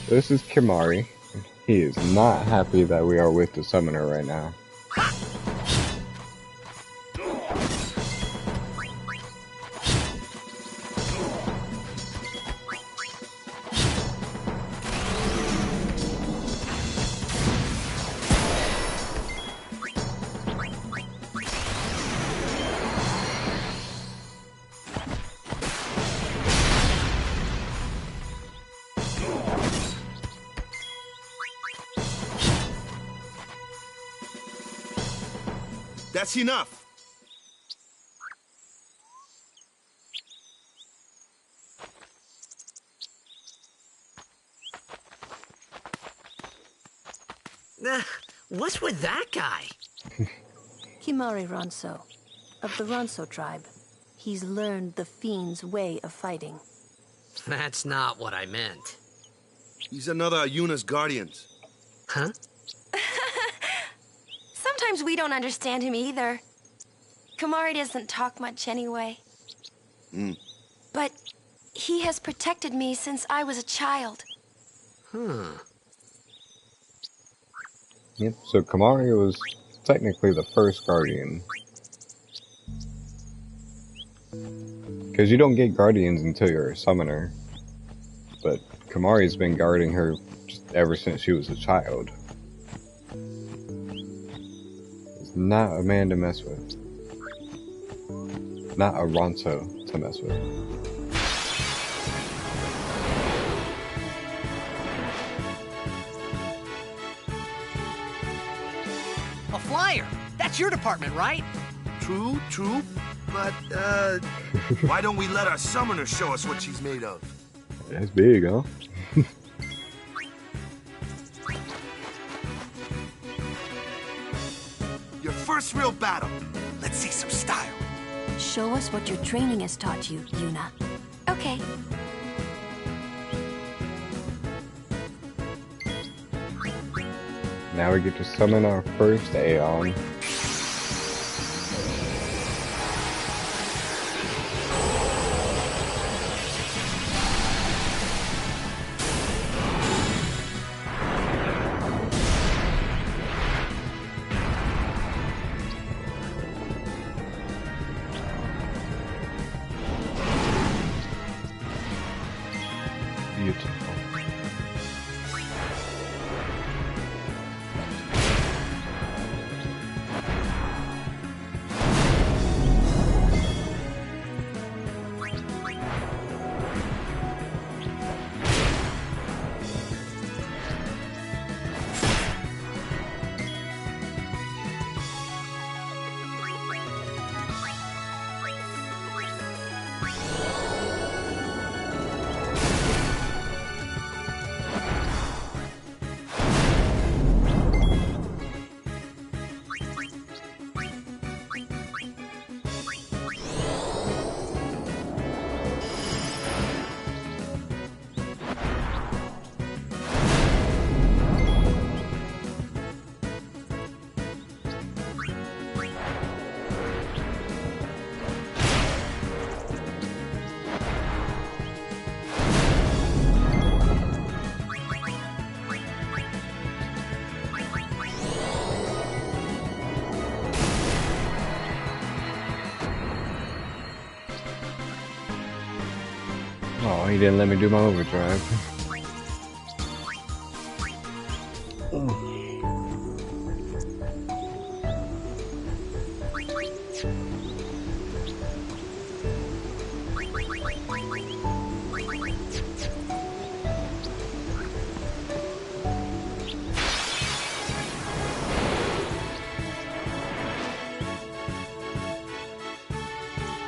This is Kimari. He is not happy that we are with the summoner right now. That's enough. What's with that guy? Kimari Ronso, of the Ronso tribe. He's learned the Fiend's way of fighting. That's not what I meant. He's another Yuna's guardians. Huh? Sometimes we don't understand him either. Kimari doesn't talk much anyway. But he has protected me since I was a child. Yep, so Kimari was technically the first guardian. Because you don't get guardians until you're a summoner. But Kimari's been guarding her ever since she was a child. He's not a man to mess with. Not a Ronso to mess with. A flyer! That's your department, right? True, but, why don't we let our summoner show us what she's made of? That's big, huh? Your first real battle. Let's see some style. Show us what your training has taught you, Yuna. Okay. Now we get to summon our first Aeon. Beautiful. Oh, he didn't let me do my overdrive.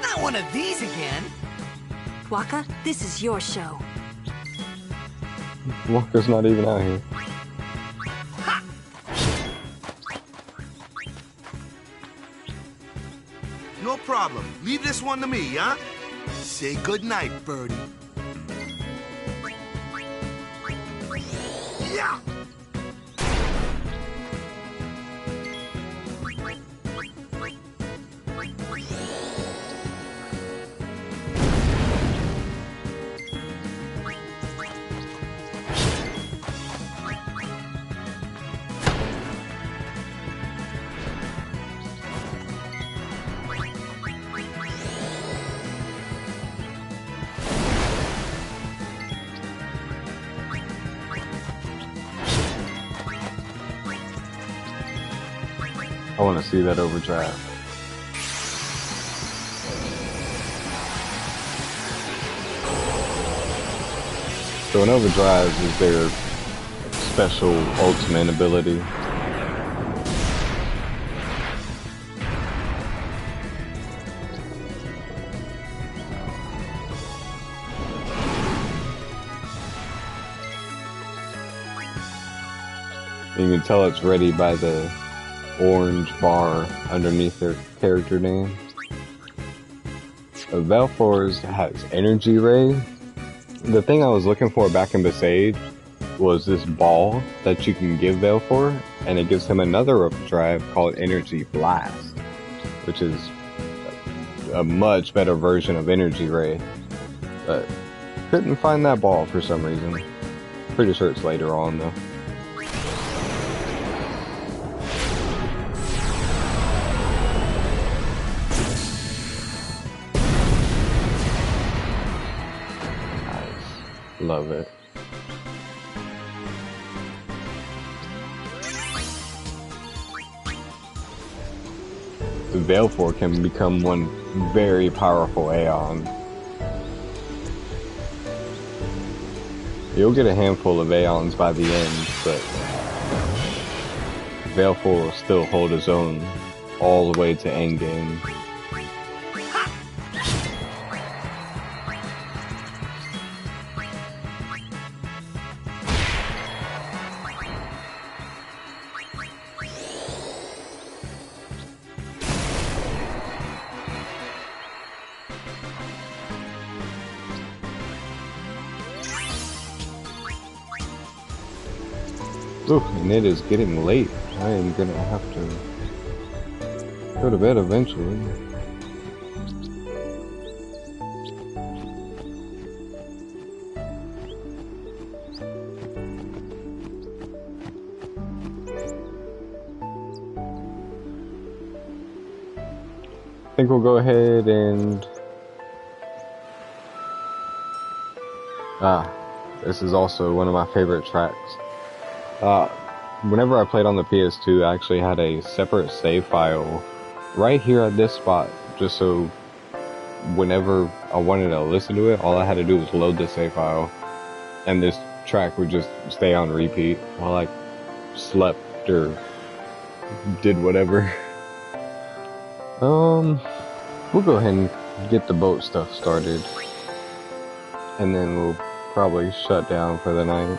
Not one of these again. Waka, this is your show. Walker's not even out here. No problem. Leave this one to me, huh? Say goodnight, birdie. Yeah! I want to see that overdrive. So an overdrive is their special ultimate ability. You can tell it's ready by the orange bar underneath their character name. Velfor's has energy ray. The thing I was looking for back in Besaid was this ball that you can give Velfor, and it gives him another drive called Energy Blast, which is a much better version of Energy Ray. But couldn't find that ball for some reason. Pretty sure it's later on though. Love it. Velfor can become one very powerful Aeon. You'll get a handful of Aeons by the end, but Velfor will still hold his own all the way to endgame. Ooh, and it is getting late. I am gonna have to go to bed eventually. I think we'll go ahead and... this is also one of my favorite tracks. Whenever I played on the PS2, I actually had a separate save file right here at this spot, just so whenever I wanted to listen to it, all I had to do was load the save file, and this track would just stay on repeat while I slept or did whatever. We'll go ahead and get the boat stuff started, and then we'll probably shut down for the night.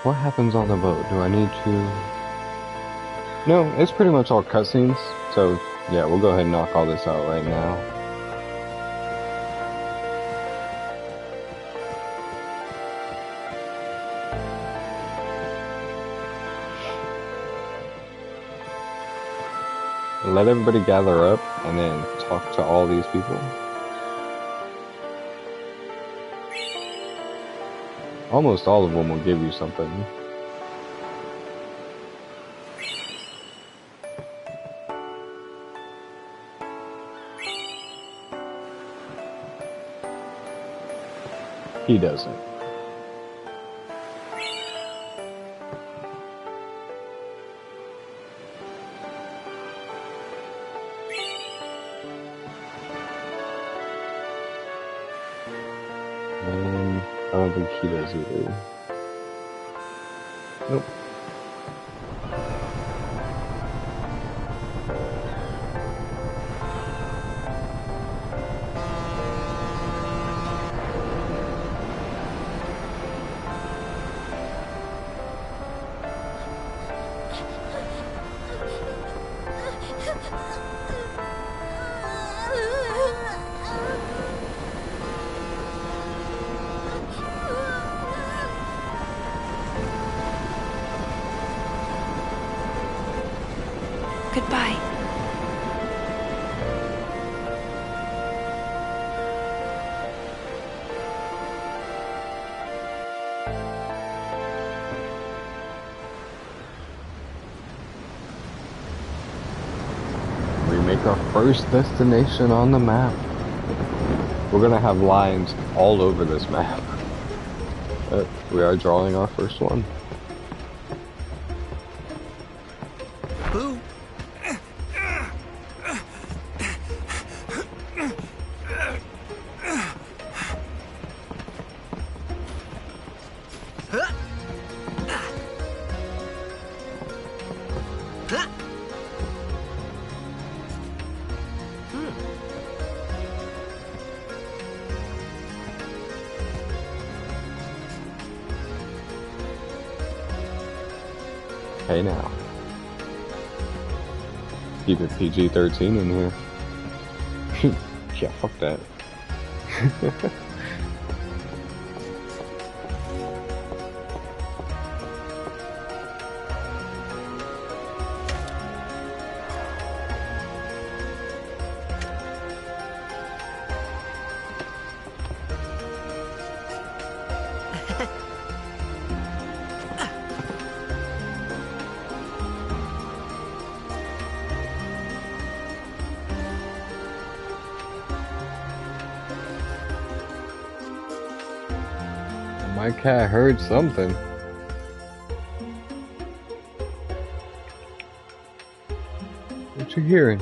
What happens on the boat? Do I need to... No, it's pretty much all cutscenes, so yeah, we'll go ahead and knock all this out right now. Let everybody gather up and then talk to all these people. Almost all of them will give you something. He doesn't. I don't think he does either. Nope. Goodbye. We make our first destination on the map. We're gonna have lines all over this map. But we are drawing our first one. Boo! okay now. Keep it PG-13 in here. Yeah, fuck that. My cat heard something. What you hearing?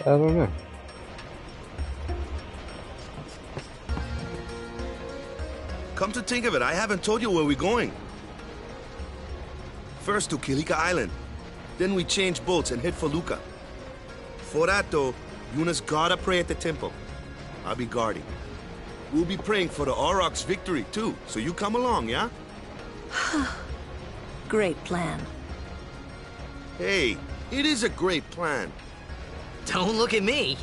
I don't know. Come to think of it, I haven't told you where we're going. First to Kilika Island. Then we change boats and head for Luca. For that though, Yuna's gotta pray at the temple. I'll be guarding. We'll be praying for the Aurochs' victory too, so you come along, yeah? Great plan. Hey, it is a great plan. Don't look at me.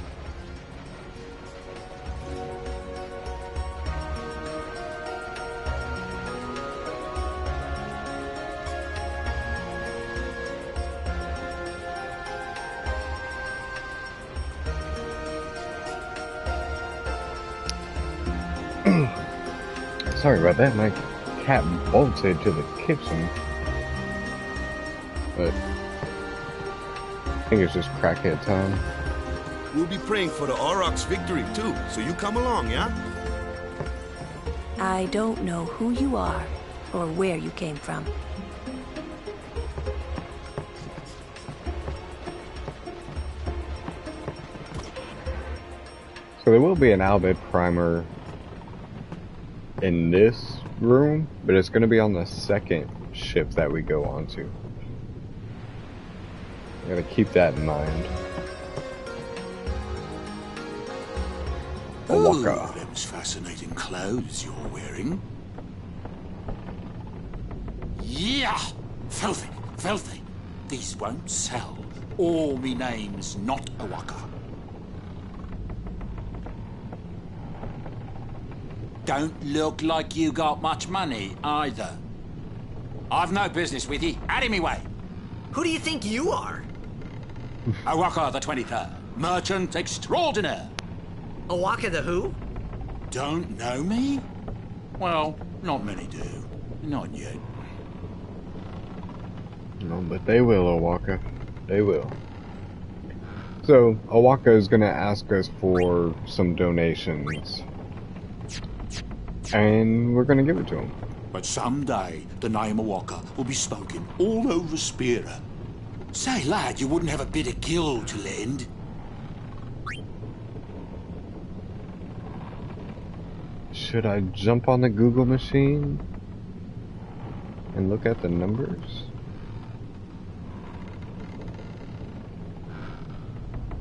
Sorry about that, my cat bolted to the kitchen. But I think it's just crackhead time. We'll be praying for the Aurochs' victory too, so you come along, yeah? I don't know who you are or where you came from. So there will be an Albed primer in this room, but it's going to be on the second ship that we go on to. I gotta keep that in mind. Oh, them's fascinating clothes you're wearing. Yeah! Filthy, filthy. These won't sell. Or me name's not Awaka. Don't look like you got much money, either. I've no business with you. Out of me way. Who do you think you are? Awaka the 23rd, merchant extraordinaire. Awaka the who? Don't know me? Well, not many do. Not yet. No, but they will, Awaka. They will. So, Awaka is gonna ask us for some donations. And we're gonna give it to him. But someday, the name Awaka will be spoken all over Spira. Say, lad, you wouldn't have a bit of gill to lend? Should I jump on the Google machine and look at the numbers?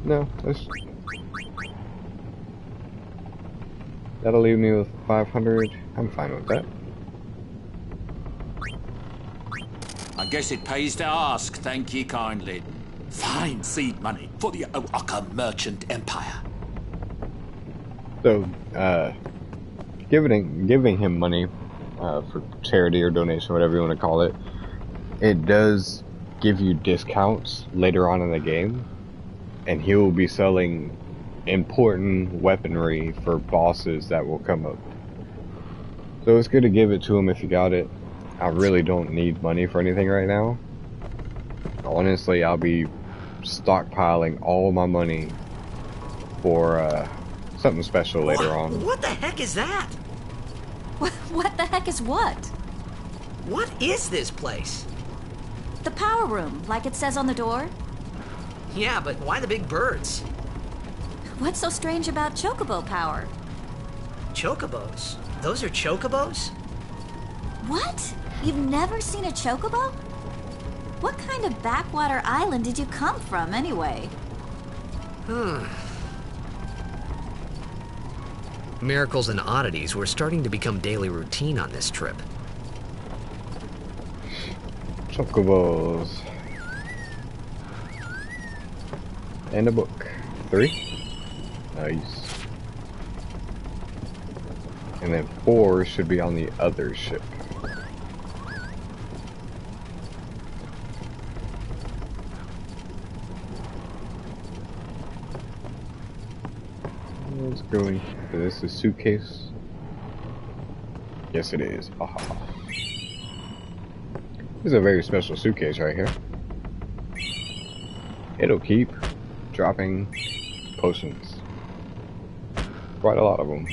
No, that'll leave me with 500. I'm fine with that. I guess it pays to ask, thank ye kindly. Fine seed money for the Awaka merchant empire. So, giving him money for charity or donation, whatever you want to call it, it does give you discounts later on in the game, and he will be selling important weaponry for bosses that will come up. So it's good to give it to him if you got it. I really don't need money for anything right now. Honestly, I'll be stockpiling all my money for something special later on. What the heck is that? What the heck is what? What is this place? The power room, like it says on the door. Yeah, but why the big birds? What's so strange about chocobo power? Chocobos? Those are chocobos? What? You've never seen a chocobo? What kind of backwater island did you come from, anyway? Miracles and oddities were starting to become daily routine on this trip. Chocobos. And a book. 3. Nice. And then 4 should be on the other ship. Let's go in. Is this a suitcase? Yes, it is. Haha. This is a very special suitcase right here. It'll keep dropping potions. Quite a lot of them.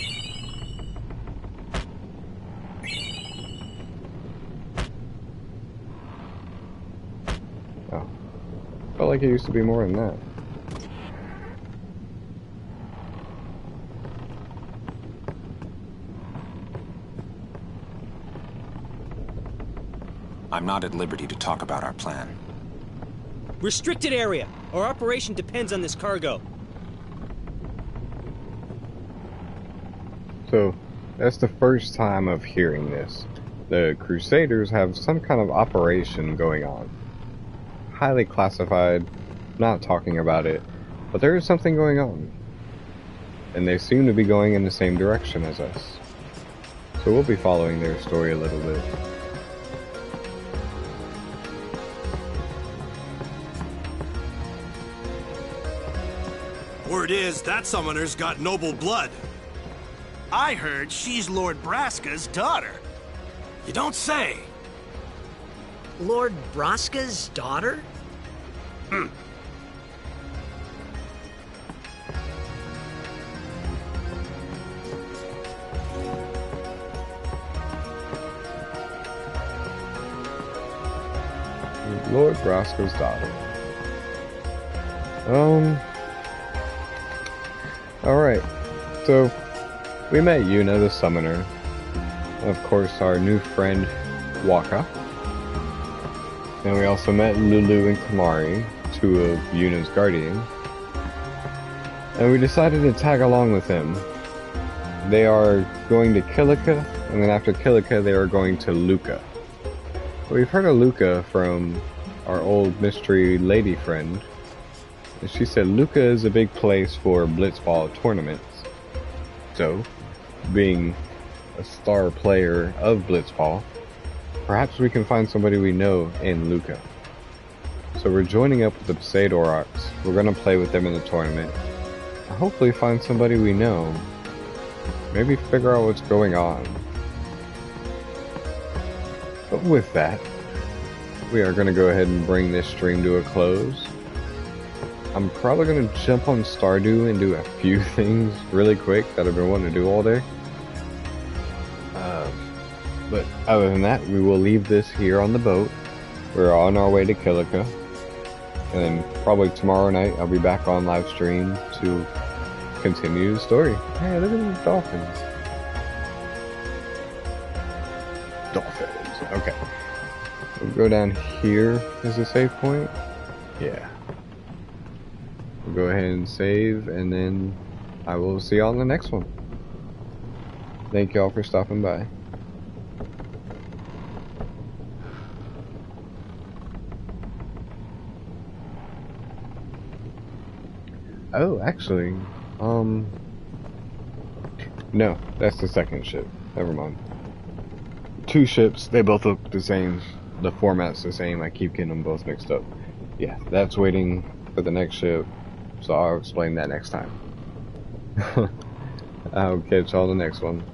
Oh. Felt like it used to be more than that. I'm not at liberty to talk about our plan. Restricted area. Our operation depends on this cargo. So, that's the first time of hearing this. The Crusaders have some kind of operation going on. Highly classified, not talking about it, but there is something going on. And they seem to be going in the same direction as us. So we'll be following their story a little bit. Word is, that summoner's got noble blood. I heard she's Lord Braska's daughter. You don't say. Lord Braska's daughter? Lord Braska's daughter. Alright, so we met Yuna the Summoner, of course our new friend Waka, and we also met Lulu and Kamari, 2 of Yuna's guardians, and we decided to tag along with them. They are going to Kilika, and then after Kilika they are going to Luca. We've heard of Luca from our old mystery lady friend. And she said Luca is a big place for blitzball tournaments. So, being a star player of blitzball, perhaps we can find somebody we know in Luca. So we're joining up with the Besaid Aurochs. We're going to play with them in the tournament. And hopefully find somebody we know. Maybe figure out what's going on. But with that, we are going to go ahead and bring this stream to a close. I'm probably going to jump on Stardew and do a few things really quick that I've been wanting to do all day. But other than that, we will leave this here on the boat. We're on our way to Kilika. And then probably tomorrow night I'll be back on live stream to continue the story. Hey, look at these dolphins. Dolphins. Okay. We'll go down here as a save point. Yeah. We'll go ahead and save, and then I will see y'all in the next one. Thank y'all for stopping by. Oh, actually, no, that's the second ship. Never mind. 2 ships, they both look the same. The format's the same. I keep getting them both mixed up. Yeah, that's waiting for the next ship. So I'll explain that next time. I'll catch y'all the next one.